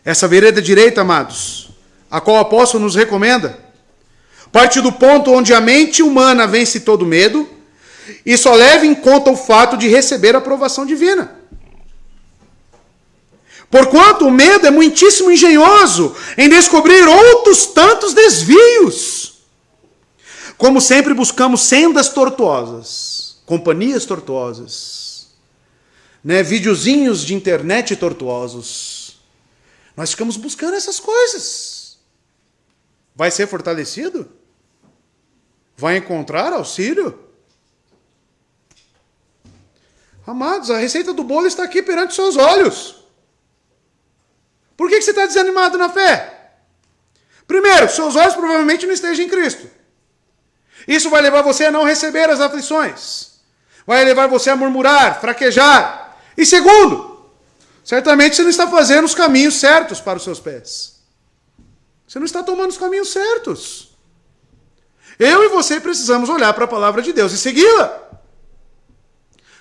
Essa vereda direita, amados, a qual o apóstolo nos recomenda, parte do ponto onde a mente humana vence todo medo e só leva em conta o fato de receber a aprovação divina. Porquanto o medo é muitíssimo engenhoso em descobrir outros tantos desvios. Como sempre buscamos sendas tortuosas, companhias tortuosas, videozinhos de internet tortuosos. Nós ficamos buscando essas coisas. Vai ser fortalecido? Vai encontrar auxílio? Amados, a receita do bolo está aqui perante seus olhos. Por que você está desanimado na fé? Primeiro, seus olhos provavelmente não estejam em Cristo. Isso vai levar você a não receber as aflições. Vai levar você a murmurar, fraquejar. E segundo, certamente você não está fazendo os caminhos certos para os seus pés. Você não está tomando os caminhos certos. Eu e você precisamos olhar para a palavra de Deus e segui-la.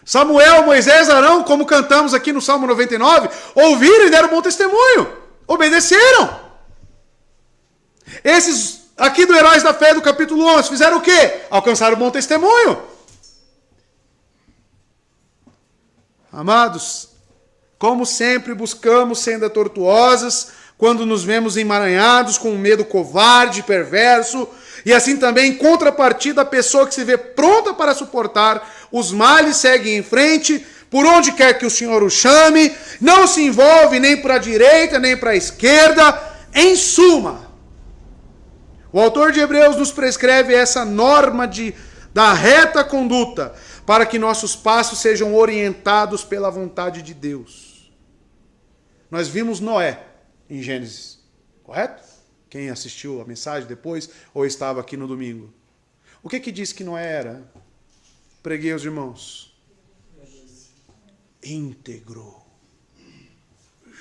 Samuel, Moisés, Arão, como cantamos aqui no Salmo 99, ouviram e deram bom testemunho. Obedeceram. Esses aqui do Heróis da Fé do capítulo 11 fizeram o quê? Alcançaram bom testemunho. Amados, como sempre buscamos sendas tortuosas quando nos vemos emaranhados com um medo covarde, perverso, e assim também, em contrapartida, a pessoa que se vê pronta para suportar os males segue em frente, por onde quer que o Senhor o chame, não se envolve nem para a direita, nem para a esquerda. Em suma, o autor de Hebreus nos prescreve essa norma da reta conduta, para que nossos passos sejam orientados pela vontade de Deus. Nós vimos Noé em Gênesis, correto? Quem assistiu a mensagem depois ou estava aqui no domingo. O que disse que Noé era? Preguei aos irmãos. Íntegro.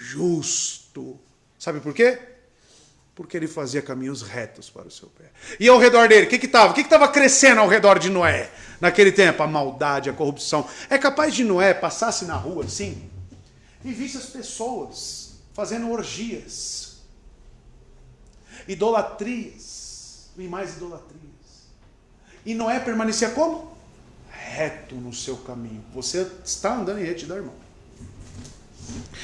Justo. Sabe por quê? Porque ele fazia caminhos retos para o seu pé. E ao redor dele, o que estava crescendo ao redor de Noé naquele tempo? A maldade, a corrupção. É capaz de Noé passasse na rua assim e visse as pessoas fazendo orgias, idolatrias e mais idolatrias. E Noé permanecia como? Reto no seu caminho. Você está andando em retidão, irmão.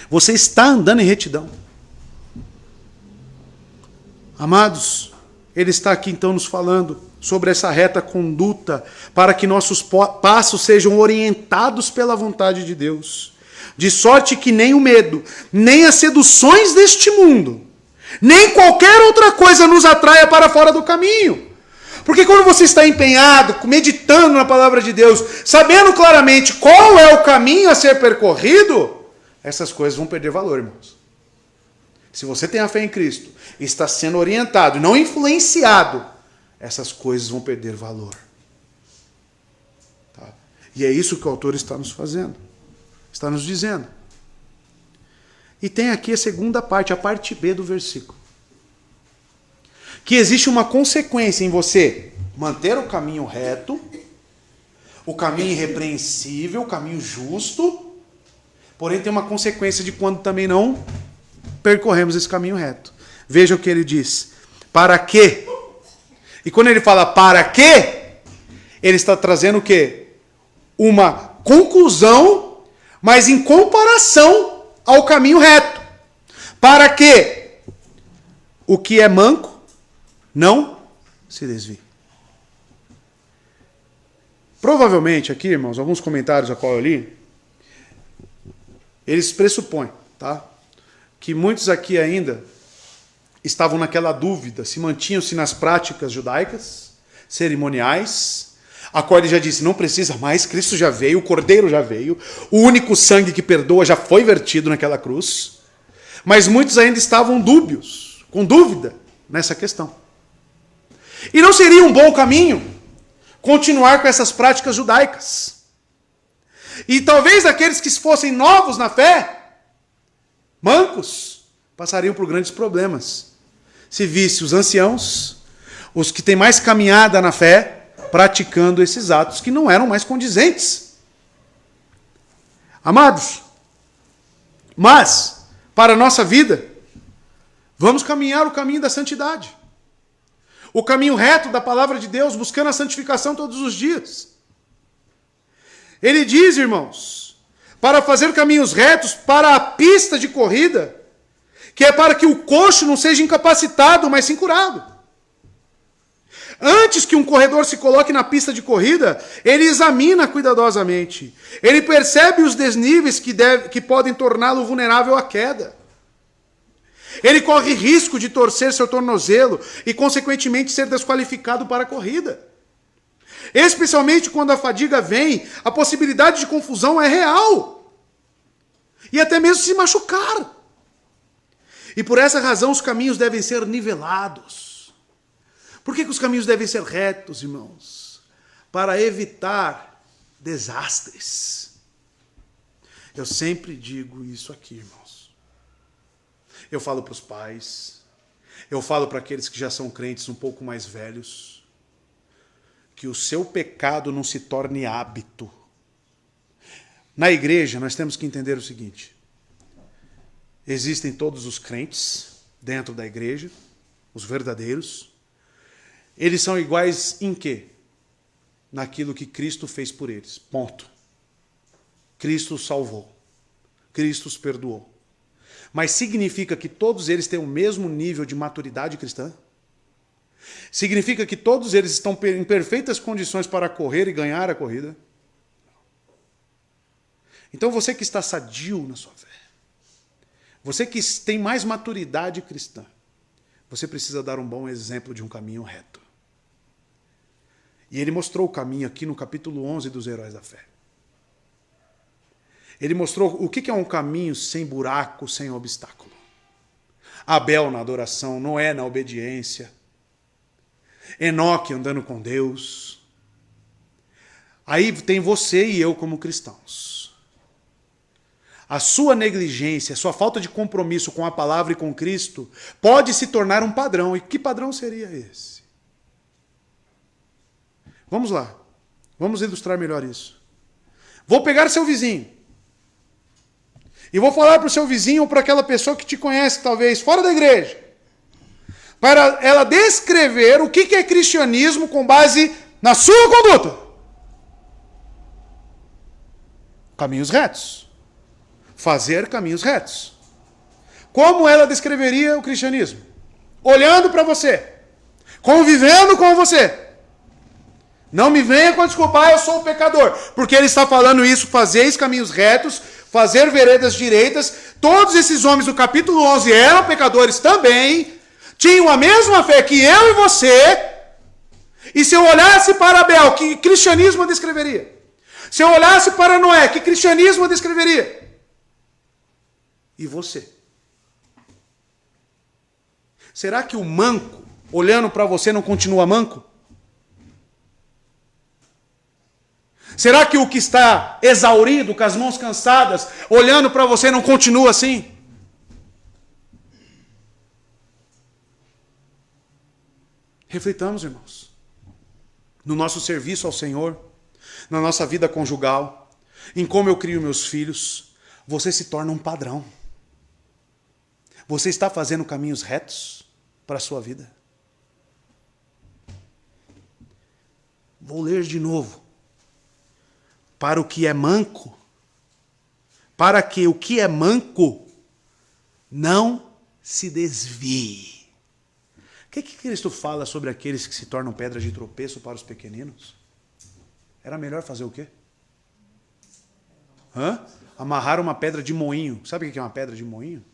Você está andando em retidão. Amados, ele está aqui então nos falando sobre essa reta conduta, para que nossos passos sejam orientados pela vontade de Deus, de sorte que nem o medo, nem as seduções deste mundo, nem qualquer outra coisa nos atraia para fora do caminho. Porque quando você está empenhado, meditando na palavra de Deus, sabendo claramente qual é o caminho a ser percorrido, essas coisas vão perder valor, irmãos. Se você tem a fé em Cristo e está sendo orientado e não influenciado, essas coisas vão perder valor. Tá? E é isso que o autor está nos fazendo. Está nos dizendo. E tem aqui a segunda parte, a parte B do versículo. Que existe uma consequência em você manter o caminho reto, o caminho irrepreensível, o caminho justo, porém tem uma consequência de quando também não percorremos esse caminho reto. Veja o que ele diz. Para quê? E quando ele fala para quê, ele está trazendo o quê? Uma conclusão, mas em comparação ao caminho reto. Para que o que é manco não se desvie. Provavelmente aqui, irmãos, alguns comentários a qual eu li, eles pressupõem, tá? Que muitos aqui ainda estavam naquela dúvida, se mantinham-se nas práticas judaicas, cerimoniais, a qual ele já disse, não precisa mais, Cristo já veio, o Cordeiro já veio, o único sangue que perdoa já foi vertido naquela cruz, mas muitos ainda estavam dúbios, com dúvida nessa questão. E não seria um bom caminho continuar com essas práticas judaicas. E talvez aqueles que fossem novos na fé, mancos, passariam por grandes problemas. Se visse os anciãos, os que têm mais caminhada na fé, praticando esses atos que não eram mais condizentes. Amados, mas, para a nossa vida, vamos caminhar o caminho da santidade. O caminho reto da palavra de Deus, buscando a santificação todos os dias. Ele diz, irmãos, para fazer caminhos retos para a pista de corrida, que é para que o coxo não seja incapacitado, mas sim curado. Antes que um corredor se coloque na pista de corrida, ele examina cuidadosamente. Ele percebe os desníveis que podem torná-lo vulnerável à queda. Ele corre risco de torcer seu tornozelo e, consequentemente, ser desqualificado para a corrida. Especialmente quando a fadiga vem, a possibilidade de confusão é real. E até mesmo se machucar. E por essa razão os caminhos devem ser nivelados. Por que os caminhos devem ser retos, irmãos? Para evitar desastres. Eu sempre digo isso aqui, irmãos. Eu falo para os pais, eu falo para aqueles que já são crentes um pouco mais velhos, que o seu pecado não se torne hábito. Na igreja, nós temos que entender o seguinte: existem todos os crentes dentro da igreja, os verdadeiros. Eles são iguais em quê? Naquilo que Cristo fez por eles. Ponto. Cristo os salvou. Cristo os perdoou. Mas significa que todos eles têm o mesmo nível de maturidade cristã? Significa que todos eles estão em perfeitas condições para correr e ganhar a corrida? Então você que está sadio na sua fé, você que tem mais maturidade cristã, você precisa dar um bom exemplo de um caminho reto. E ele mostrou o caminho aqui no capítulo 11 dos Heróis da Fé. Ele mostrou o que é um caminho sem buraco, sem obstáculo. Abel na adoração, Noé na obediência, Enoque andando com Deus. Aí tem você e eu como cristãos. A sua negligência, a sua falta de compromisso com a palavra e com Cristo pode se tornar um padrão. E que padrão seria esse? Vamos lá. Vamos ilustrar melhor isso. Vou pegar seu vizinho. E vou falar para o seu vizinho ou para aquela pessoa que te conhece, talvez, fora da igreja, para ela descrever o que é cristianismo com base na sua conduta. Caminhos retos. Fazer caminhos retos. Como ela descreveria o cristianismo? Olhando para você. convivendo com você. Não me venha com desculpa, eu sou o pecador. Porque ele está falando isso, fazeis caminhos retos, fazer veredas direitas. Todos esses homens do capítulo 11 eram pecadores também, tinham a mesma fé que eu e você. E se eu olhasse para Abel, que cristianismo eu descreveria? Se eu olhasse para Noé, que cristianismo eu descreveria? E você? Será que o manco, olhando para você, não continua manco? Será que o que está exaurido, com as mãos cansadas, olhando para você, não continua assim? Reflitamos, irmãos, no nosso serviço ao Senhor, na nossa vida conjugal, em como eu crio meus filhos. Você se torna um padrão. Você está fazendo caminhos retos para a sua vida? Vou ler de novo. Para o que é manco, para que o que é manco não se desvie. O que Cristo fala sobre aqueles que se tornam pedra de tropeço para os pequeninos? Era melhor fazer o quê? Amarrar uma pedra de moinho. Sabe o que é uma pedra de moinho?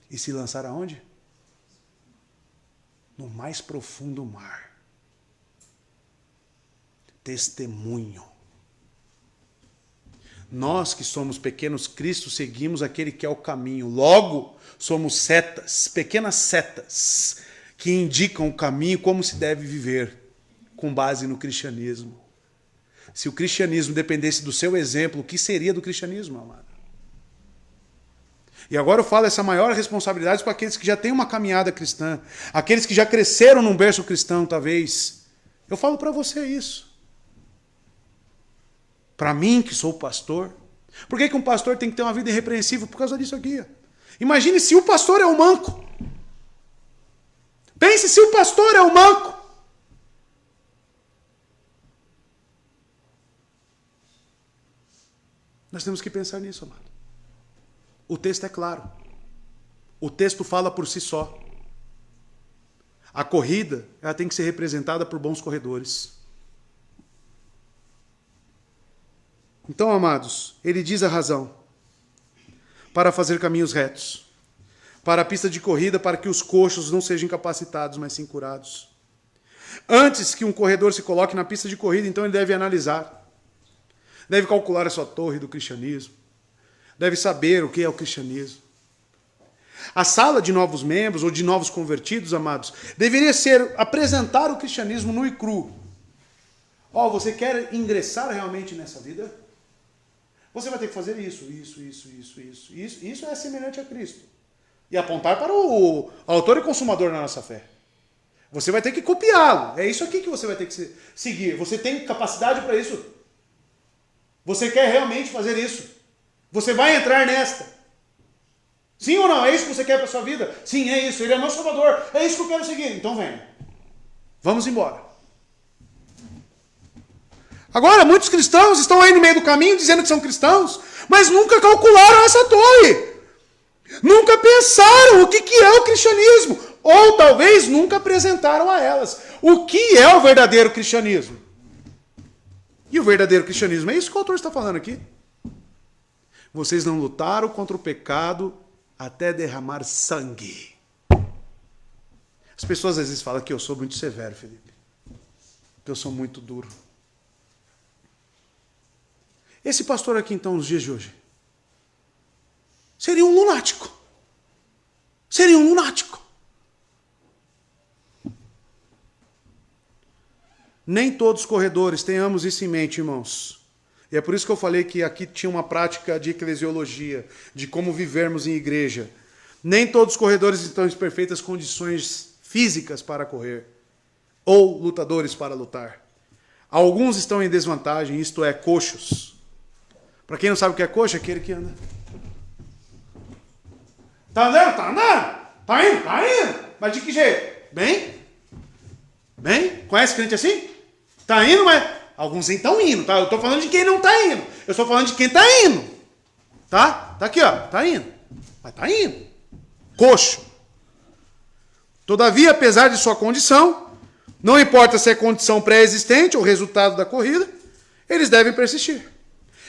E se lançar aonde? No mais profundo mar. Testemunho. Nós que somos pequenos Cristo, seguimos aquele que é o caminho. Logo, somos setas, pequenas setas, que indicam o caminho, como se deve viver, com base no cristianismo. Se o cristianismo dependesse do seu exemplo, o que seria do cristianismo, amado? E agora eu falo essa maior responsabilidade para aqueles que já têm uma caminhada cristã, aqueles que já cresceram num berço cristão, talvez. Eu falo para você isso. Para mim, que sou pastor. Por que um pastor tem que ter uma vida irrepreensível? Por causa disso aqui. Imagine se o pastor é um manco. Pense se o pastor é um manco. Nós temos que pensar nisso, amado. O texto é claro. O texto fala por si só. A corrida, ela tem que ser representada por bons corredores. Então, amados, ele diz a razão para fazer caminhos retos, para a pista de corrida, para que os coxos não sejam incapacitados, mas sim curados. Antes que um corredor se coloque na pista de corrida, então ele deve analisar, deve calcular a sua torre do cristianismo, deve saber o que é o cristianismo. A sala de novos membros ou de novos convertidos, amados, deveria ser apresentar o cristianismo nu e cru. Você quer ingressar realmente nessa vida? Você vai ter que fazer isso. Isso é semelhante a Cristo. E apontar para o autor e consumador da nossa fé. Você vai ter que copiá-lo. É isso aqui que você vai ter que seguir. Você tem capacidade para isso? Você quer realmente fazer isso? Você vai entrar nesta? Sim ou não? É isso que você quer para a sua vida? Sim, é isso. Ele é meu Salvador. É isso que eu quero seguir. Então venha. Vamos embora. Agora, muitos cristãos estão aí no meio do caminho dizendo que são cristãos, mas nunca calcularam essa torre. Nunca pensaram o que é o cristianismo. Ou talvez nunca apresentaram a elas o que é o verdadeiro cristianismo. E o verdadeiro cristianismo é isso que o autor está falando aqui. Vocês não lutaram contra o pecado até derramar sangue. As pessoas às vezes falam que eu sou muito severo, Felipe. Que eu sou muito duro. Esse pastor aqui, então, nos dias de hoje, seria um lunático. Seria um lunático. Nem todos os corredores, tenhamos isso em mente, irmãos. E é por isso que eu falei que aqui tinha uma prática de eclesiologia, de como vivermos em igreja. Nem todos os corredores estão em perfeitas condições físicas para correr, ou lutadores para lutar. Alguns estão em desvantagem, isto é, coxos. Para quem não sabe o que é coxo, é aquele que anda. Tá andando? Tá andando? Tá indo? Tá indo. Mas de que jeito? Bem? Bem? Conhece crente assim? Tá indo, mas alguns nem estão indo, tá? Eu estou falando de quem não tá indo. Eu estou falando de quem tá indo. Tá? Tá aqui, ó. Tá indo. Mas tá indo. Coxo. Todavia, apesar de sua condição, não importa se é condição pré-existente ou resultado da corrida, eles devem persistir.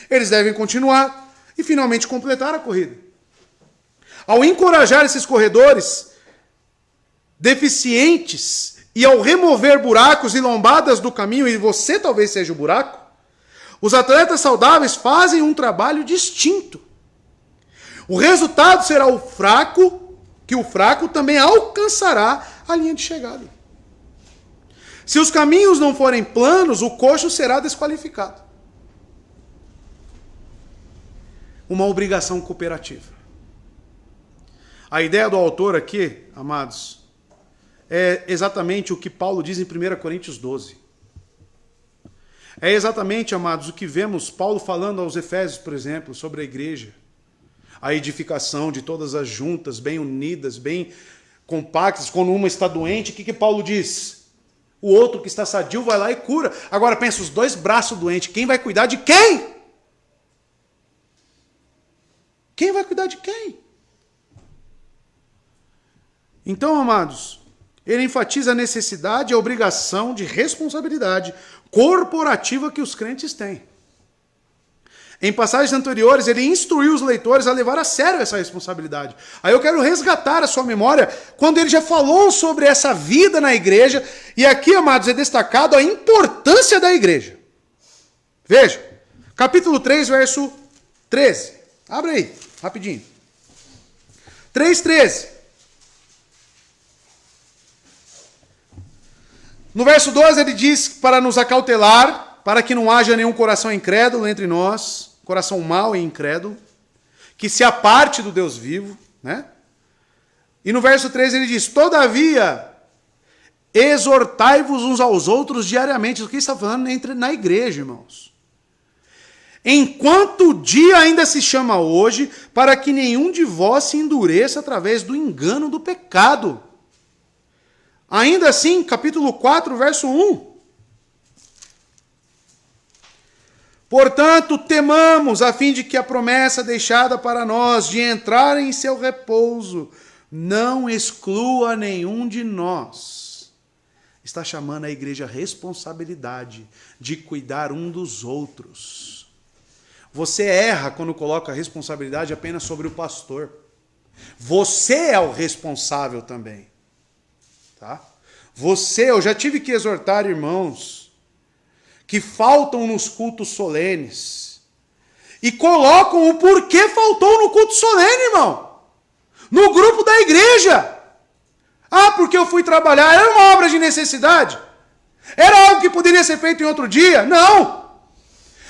Eles devem continuar e finalmente completar a corrida. Ao encorajar esses corredores deficientes e ao remover buracos e lombadas do caminho, e você talvez seja o buraco, os atletas saudáveis fazem um trabalho distinto. O resultado será que o fraco também alcançará a linha de chegada. Se os caminhos não forem planos, o coxo será desqualificado. Uma obrigação cooperativa. A ideia do autor aqui, amados, é exatamente o que Paulo diz em 1 Coríntios 12. É exatamente, amados, o que vemos Paulo falando aos Efésios, por exemplo, sobre a igreja. A edificação de todas as juntas, bem unidas, bem compactas. Quando uma está doente, o que Paulo diz? O outro que está sadio vai lá e cura. Agora pensa, os dois braços doentes, quem vai cuidar de quem? Quem vai cuidar de quem? Então, amados, ele enfatiza a necessidade e a obrigação de responsabilidade corporativa que os crentes têm. Em passagens anteriores, ele instruiu os leitores a levar a sério essa responsabilidade. Aí eu quero resgatar a sua memória quando ele já falou sobre essa vida na igreja. E aqui, amados, é destacado a importância da igreja. Veja, capítulo 3, verso 13. Abre aí, rapidinho. 3:13. No verso 12 ele diz para nos acautelar, para que não haja nenhum coração incrédulo entre nós, coração mau e incrédulo, que se aparte do Deus vivo, né? E no verso 13 ele diz, todavia, exortai-vos uns aos outros diariamente. O que está falando na igreja, irmãos? Enquanto o dia ainda se chama hoje, para que nenhum de vós se endureça através do engano do pecado. Ainda assim, capítulo 4, verso 1. Portanto, temamos, a fim de que a promessa deixada para nós de entrar em seu repouso não exclua nenhum de nós. Está chamando a igreja a responsabilidade de cuidar um dos outros. Você erra quando coloca a responsabilidade apenas sobre o pastor. Você é o responsável também. Tá? Eu já tive que exortar irmãos que faltam nos cultos solenes e colocam o porquê faltou no culto solene, irmão. No grupo da igreja. Ah, porque eu fui trabalhar. Era uma obra de necessidade? Era algo que poderia ser feito em outro dia? Não.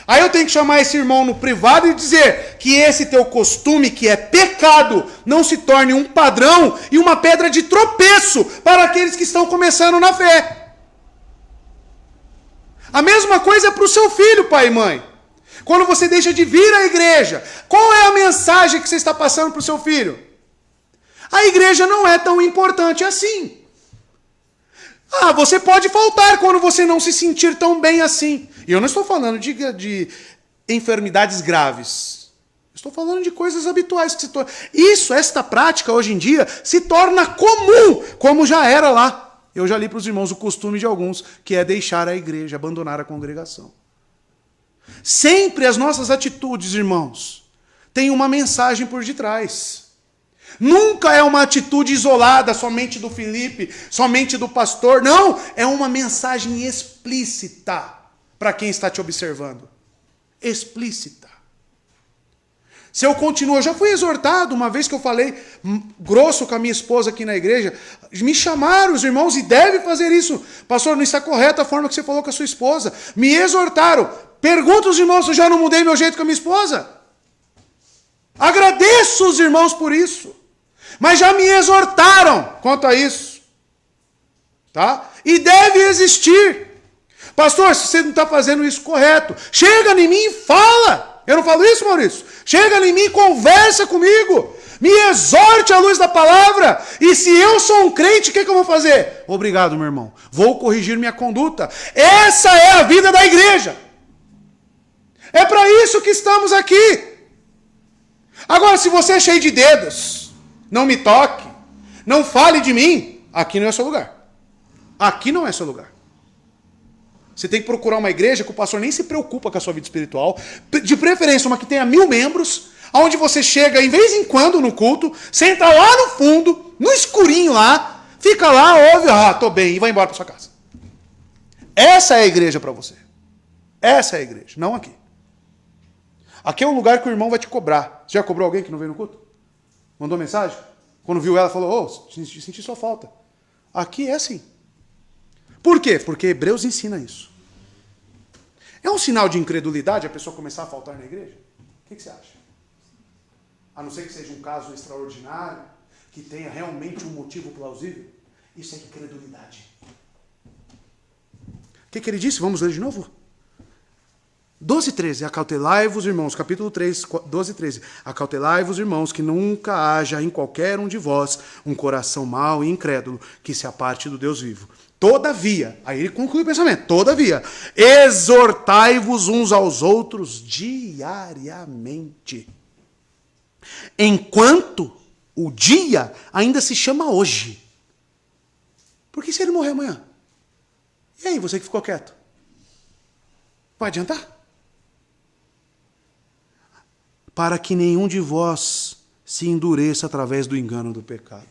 Aí eu tenho que chamar esse irmão no privado e dizer que esse teu costume, que é pecado, não se torne um padrão e uma pedra de tropeço para aqueles que estão começando na fé. A mesma coisa é para o seu filho, pai e mãe. Quando você deixa de vir à igreja, qual é a mensagem que você está passando para o seu filho? A igreja não é tão importante assim. Ah, você pode faltar quando você não se sentir tão bem assim. E eu não estou falando de enfermidades graves. Estou falando de coisas habituais. Esta prática hoje em dia se torna comum, como já era lá. Eu já li para os irmãos o costume de alguns, que é deixar a igreja, abandonar a congregação. Sempre as nossas atitudes, irmãos, têm uma mensagem por detrás. Nunca é uma atitude isolada, somente do Felipe, somente do pastor. Não, é uma mensagem explícita para quem está te observando. Explícita. Se eu continuo, eu já fui exortado, uma vez que eu falei grosso com a minha esposa aqui na igreja, me chamaram os irmãos e deve fazer isso. Pastor, não está correta a forma que você falou com a sua esposa. Me exortaram. Pergunta os irmãos se eu já não mudei meu jeito com a minha esposa. Agradeço os irmãos por isso. Mas já me exortaram quanto a isso. Tá? E deve existir. Pastor, se você não está fazendo isso correto, chega em mim e fala. Eu não falo isso, Maurício? Chega em mim e conversa comigo. Me exorte à luz da palavra. E se eu sou um crente, o que eu vou fazer? Obrigado, meu irmão. Vou corrigir minha conduta. Essa é a vida da igreja. É para isso que estamos aqui. Agora, se você é cheio de dedos, não me toque, não fale de mim, aqui não é o seu lugar. Aqui não é o seu lugar. Você tem que procurar uma igreja que o pastor nem se preocupa com a sua vida espiritual. De preferência, uma que tenha 1000 membros, onde você chega, em vez em quando, no culto, senta lá no fundo, no escurinho lá, fica lá, ouve, tô bem, e vai embora para sua casa. Essa é a igreja para você. Essa é a igreja, não aqui. Aqui é um lugar que o irmão vai te cobrar. Você já cobrou alguém que não veio no culto? Mandou mensagem? Quando viu ela, falou, senti sua falta. Aqui é assim. Por quê? Porque Hebreus ensina isso. É um sinal de incredulidade a pessoa começar a faltar na igreja? O que você acha? A não ser que seja um caso extraordinário, que tenha realmente um motivo plausível. Isso é incredulidade. O que ele disse? Vamos ler de novo? 12, 13. Acautelai-vos, irmãos, capítulo 3, 12, 13. Acautelai-vos, irmãos, que nunca haja em qualquer um de vós um coração mau e incrédulo que se aparte do Deus vivo. Todavia, aí ele conclui o pensamento, todavia, exortai-vos uns aos outros diariamente, enquanto o dia ainda se chama hoje. Porque se ele morrer amanhã? E aí, você que ficou quieto? Vai adiantar? Para que nenhum de vós se endureça através do engano do pecado.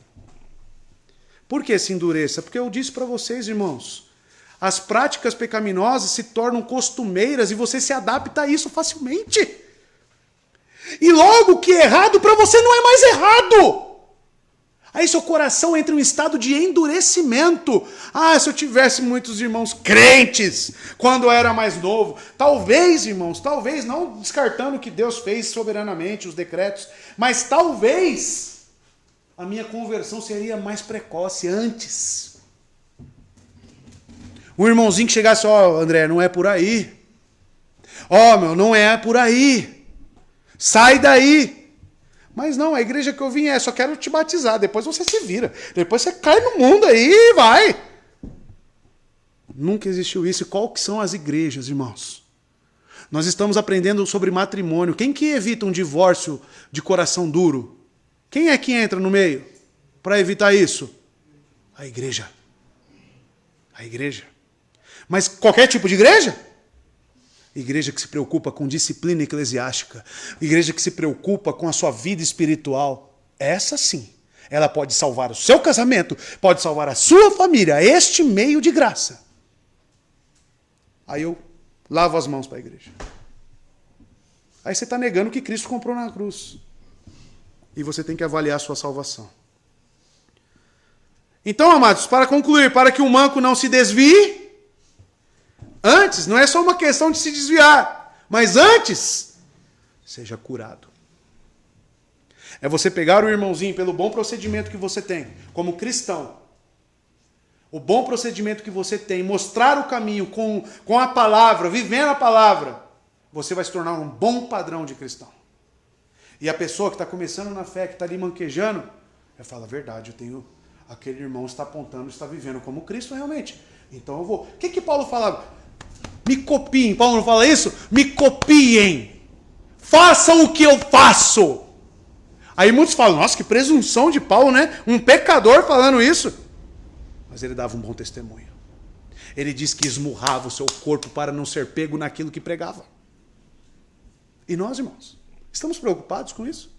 Por que se endureça? Porque eu disse para vocês, irmãos, as práticas pecaminosas se tornam costumeiras e você se adapta a isso facilmente. E logo o que é errado para você não é mais errado. Aí seu coração entra em um estado de endurecimento. Se eu tivesse muitos irmãos crentes quando eu era mais novo. Talvez, irmãos, talvez, não descartando que Deus fez soberanamente os decretos, mas talvez a minha conversão seria mais precoce antes. Um irmãozinho que chegasse, André, não é por aí. Não é por aí. Sai daí. Mas não, a igreja que eu vim só quero te batizar, depois você se vira. Depois você cai no mundo aí e vai. Nunca existiu isso. E qual que são as igrejas, irmãos? Nós estamos aprendendo sobre matrimônio. Quem que evita um divórcio de coração duro? Quem é que entra no meio para evitar isso? A igreja. A igreja. Mas qualquer tipo de igreja? Igreja que se preocupa com disciplina eclesiástica. Igreja que se preocupa com a sua vida espiritual. Essa sim. Ela pode salvar o seu casamento, pode salvar a sua família, este meio de graça. Aí eu lavo as mãos para a igreja. Aí você está negando o que Cristo comprou na cruz. E você tem que avaliar a sua salvação. Então, amados, para concluir, para que o manco não se desvie, antes, não é só uma questão de se desviar, mas antes, seja curado. É você pegar o irmãozinho pelo bom procedimento que você tem, como cristão. O bom procedimento que você tem, mostrar o caminho com a palavra, vivendo a palavra, você vai se tornar um bom padrão de cristão. E a pessoa que está começando na fé, que está ali manquejando, vai falar, verdade, aquele irmão está apontando, está vivendo como Cristo realmente. Então eu vou. O que Paulo falava? Me copiem. Paulo não fala isso? Me copiem. Façam o que eu faço. Aí muitos falam, nossa, que presunção de Paulo, né? Um pecador falando isso. Mas ele dava um bom testemunho. Ele diz que esmurrava o seu corpo para não ser pego naquilo que pregava. E nós, irmãos, estamos preocupados com isso?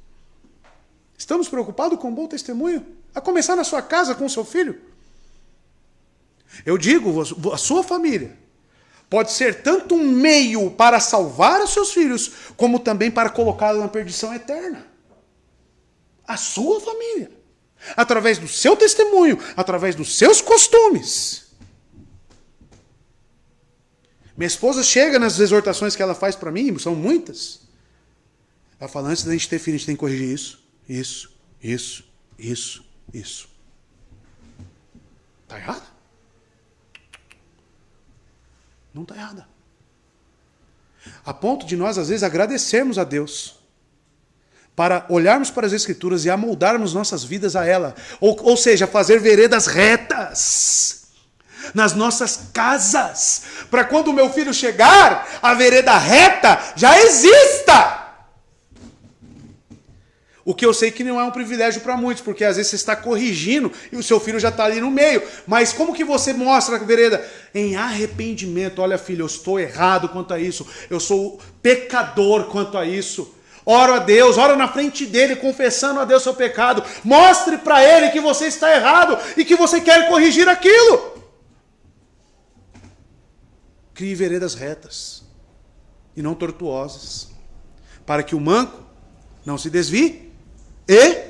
Estamos preocupados com um bom testemunho? A começar na sua casa com o seu filho? Eu digo, a sua família pode ser tanto um meio para salvar os seus filhos, como também para colocá-los na perdição eterna. A sua família. Através do seu testemunho, através dos seus costumes. Minha esposa chega nas exortações que ela faz para mim, são muitas. Ela fala, antes da gente ter filho, a gente tem que corrigir isso. Está errado? Não está errada. A ponto de nós, às vezes, agradecermos a Deus para olharmos para as Escrituras e amoldarmos nossas vidas a ela. Ou seja, fazer veredas retas nas nossas casas. Para quando o meu filho chegar, a vereda reta já exista. O que eu sei que não é um privilégio para muitos, porque às vezes você está corrigindo e o seu filho já está ali no meio. Mas como que você mostra, Vereda? Em arrependimento. Olha, filho, eu estou errado quanto a isso. Eu sou pecador quanto a isso. Ora a Deus, ora na frente dele, confessando a Deus seu pecado. Mostre para ele que você está errado e que você quer corrigir aquilo. Crie veredas retas e não tortuosas, para que o manco não se desvie e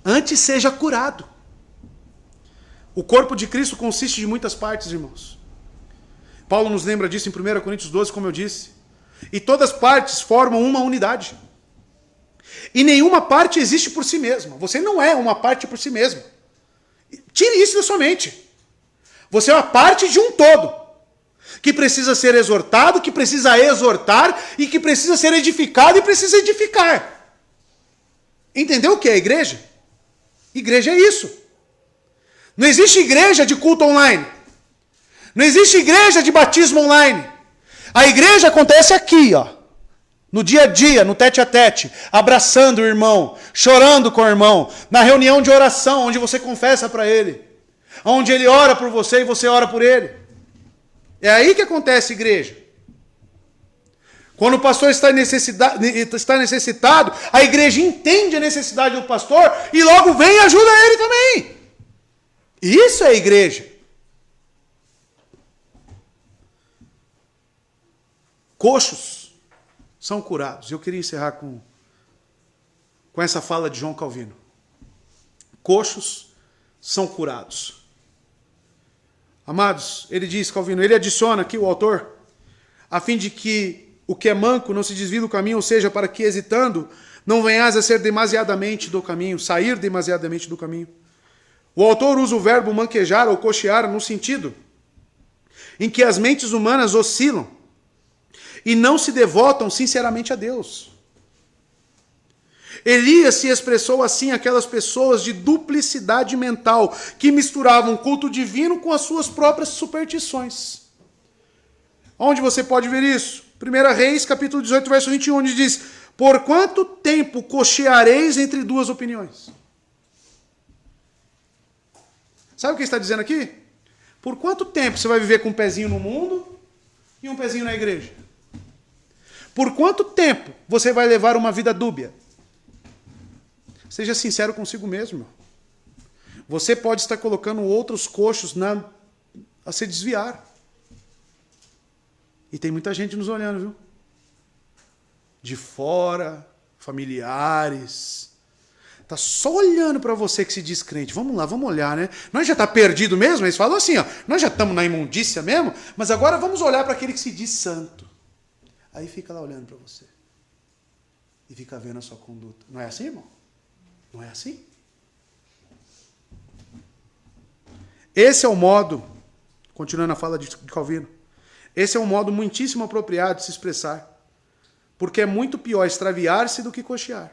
antes seja curado. O corpo de Cristo consiste de muitas partes, irmãos. Paulo nos lembra disso em 1 Coríntios 12, como eu disse. E todas as partes formam uma unidade. E nenhuma parte existe por si mesma. Você não é uma parte por si mesma. Tire isso da sua mente. Você é uma parte de um todo, que precisa ser exortado, que precisa exortar, e que precisa ser edificado e precisa edificar. Entendeu o que é a igreja? Igreja é isso. Não existe igreja de culto online. Não existe igreja de batismo online. A igreja acontece aqui, ó. No dia a dia, no tete a tete, abraçando o irmão, chorando com o irmão, na reunião de oração, onde você confessa para ele, onde ele ora por você e você ora por ele. É aí que acontece igreja. Quando o pastor está necessitado, a igreja entende a necessidade do pastor e logo vem e ajuda ele também. Isso é igreja. Coxos são curados. Eu queria encerrar com essa fala de João Calvino. Coxos são curados. Amados, ele diz, Calvino, ele adiciona aqui, o autor, a fim de que o que é manco não se desvie do caminho, ou seja, para que, hesitando, não venhas a ser demasiadamente do caminho, sair demasiadamente do caminho. O autor usa o verbo manquejar ou coxear no sentido em que as mentes humanas oscilam e não se devotam sinceramente a Deus. Elias se expressou assim àquelas pessoas de duplicidade mental que misturavam o culto divino com as suas próprias superstições. Onde você pode ver isso? 1 Reis, capítulo 18, verso 21, onde diz: por quanto tempo cocheareis entre duas opiniões? Sabe o que está dizendo aqui? Por quanto tempo você vai viver com um pezinho no mundo e um pezinho na igreja? Por quanto tempo você vai levar uma vida dúbia? Seja sincero consigo mesmo. Você pode estar colocando outros coxos a se desviar. E tem muita gente nos olhando, viu? De fora, familiares. Tá só olhando para você que se diz crente. Vamos lá, vamos olhar, né? Nós já tá perdido mesmo? Eles falam assim, ó. Nós já estamos na imundícia mesmo, mas agora vamos olhar para aquele que se diz santo. Aí fica lá olhando para você. E fica vendo a sua conduta. Não é assim, irmão? Não é assim? Esse é o modo, continuando a fala de Calvino, esse é um modo muitíssimo apropriado de se expressar, porque é muito pior extraviar-se do que coxear.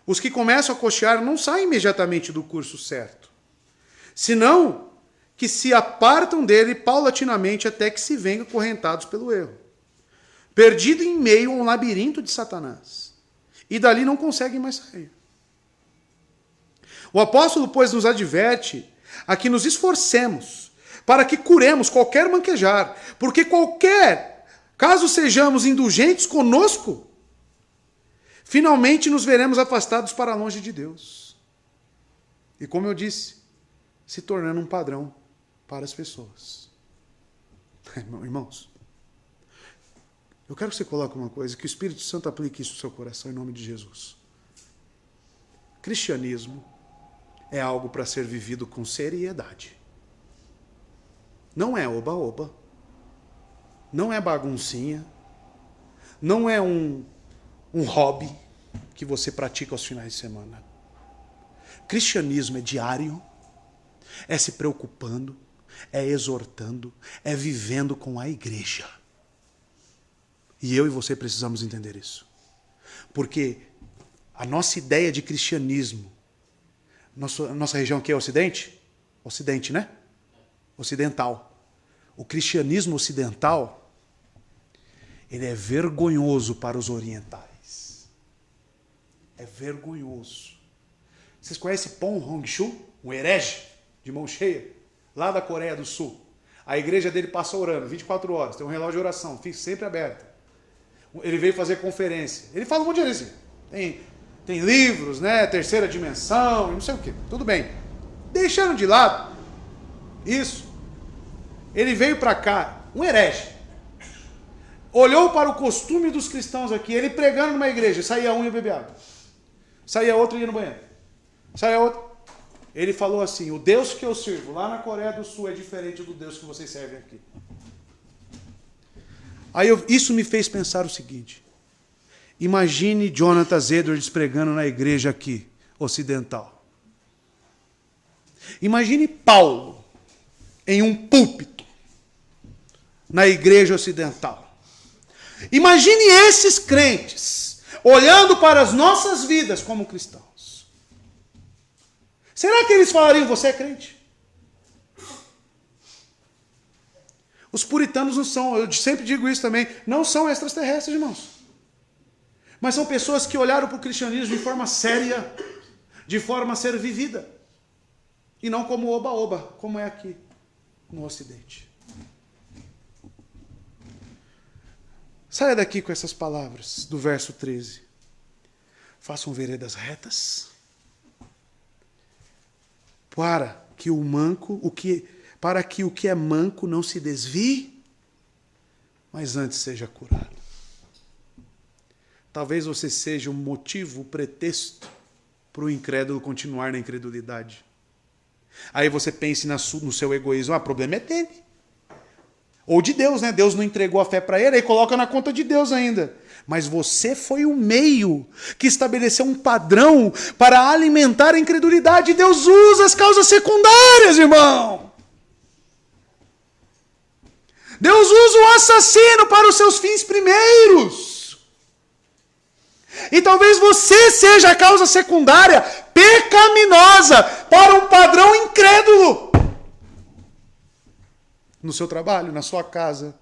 Os que começam a coxear não saem imediatamente do curso certo, senão que se apartam dele paulatinamente até que se venham acorrentados pelo erro, perdido em meio a um labirinto de Satanás, e dali não conseguem mais sair. O apóstolo, pois, nos adverte a que nos esforcemos para que curemos qualquer manquejar, porque caso sejamos indulgentes conosco, finalmente nos veremos afastados para longe de Deus. E como eu disse, se tornando um padrão para as pessoas. Irmãos, eu quero que você coloque uma coisa, que o Espírito Santo aplique isso no seu coração em nome de Jesus. Cristianismo é algo para ser vivido com seriedade. Não é oba-oba. Não é baguncinha. Não é um hobby que você pratica aos finais de semana. Cristianismo é diário, é se preocupando, é exortando, é vivendo com a igreja. E eu e você precisamos entender isso. Porque a nossa ideia de cristianismo, nossa região aqui é Ocidente? Ocidente, né? Ocidental. O cristianismo ocidental, ele é vergonhoso para os orientais. É vergonhoso. Vocês conhecem Pon Hong-shu? Um herege de mão cheia? Lá da Coreia do Sul. A igreja dele passa orando 24 horas. Tem um relógio de oração, fica sempre aberto. Ele veio fazer conferência. Ele fala um monte de heresia. Tem livros, né? Terceira dimensão, não sei o quê. Tudo bem. Deixando de lado isso, ele veio para cá, um herege. Olhou para o costume dos cristãos aqui, ele pregando numa igreja, saía um e bebia água. Saía outro e ia no banheiro. Saía outro. Ele falou assim: o Deus que eu sirvo lá na Coreia do Sul é diferente do Deus que vocês servem aqui. Aí isso me fez pensar o seguinte: imagine Jonathan Edwards pregando na igreja aqui, ocidental. Imagine Paulo em um púlpito na igreja ocidental. Imagine esses crentes olhando para as nossas vidas como cristãos. Será que eles falariam: você é crente? Os puritanos não são, eu sempre digo isso também, não são extraterrestres, irmãos. Mas são pessoas que olharam para o cristianismo de forma séria, de forma a ser vivida. E não como oba-oba, como é aqui no Ocidente. Saia daqui com essas palavras do verso 13. Façam veredas retas, para que o que é manco não se desvie, mas antes seja curado. Talvez você seja um motivo, um pretexto para o incrédulo continuar na incredulidade. Aí você pense no seu egoísmo: o problema é dele. Ou de Deus, né? Deus não entregou a fé para ele, aí coloca na conta de Deus ainda. Mas você foi o meio que estabeleceu um padrão para alimentar a incredulidade. Deus usa as causas secundárias, irmão. Deus usa o assassino para os seus fins primeiros. E talvez você seja a causa secundária, pecaminosa, para um padrão incrédulo. No seu trabalho, na sua casa,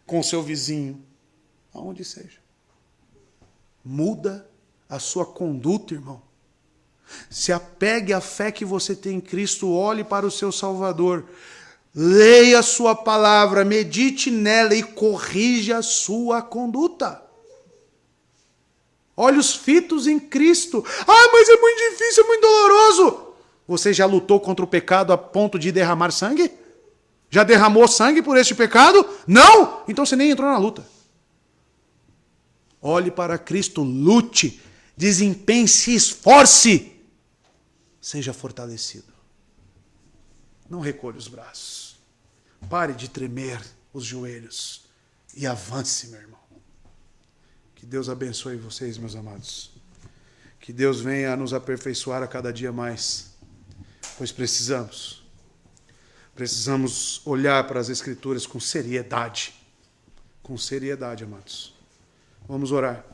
com o seu vizinho, aonde seja. Muda a sua conduta, irmão. Se apegue à fé que você tem em Cristo, olhe para o seu Salvador, leia a sua palavra, medite nela e corrija a sua conduta. Olhos fitos em Cristo. Mas é muito difícil, é muito doloroso. Você já lutou contra o pecado a ponto de derramar sangue? Já derramou sangue por este pecado? Não! Então você nem entrou na luta. Olhe para Cristo, lute, desempenhe, se esforce. Seja fortalecido. Não recolha os braços. Pare de tremer os joelhos e avance, meu irmão. Que Deus abençoe vocês, meus amados. Que Deus venha a nos aperfeiçoar a cada dia mais. Pois precisamos olhar para as Escrituras com seriedade. Com seriedade, amados. Vamos orar.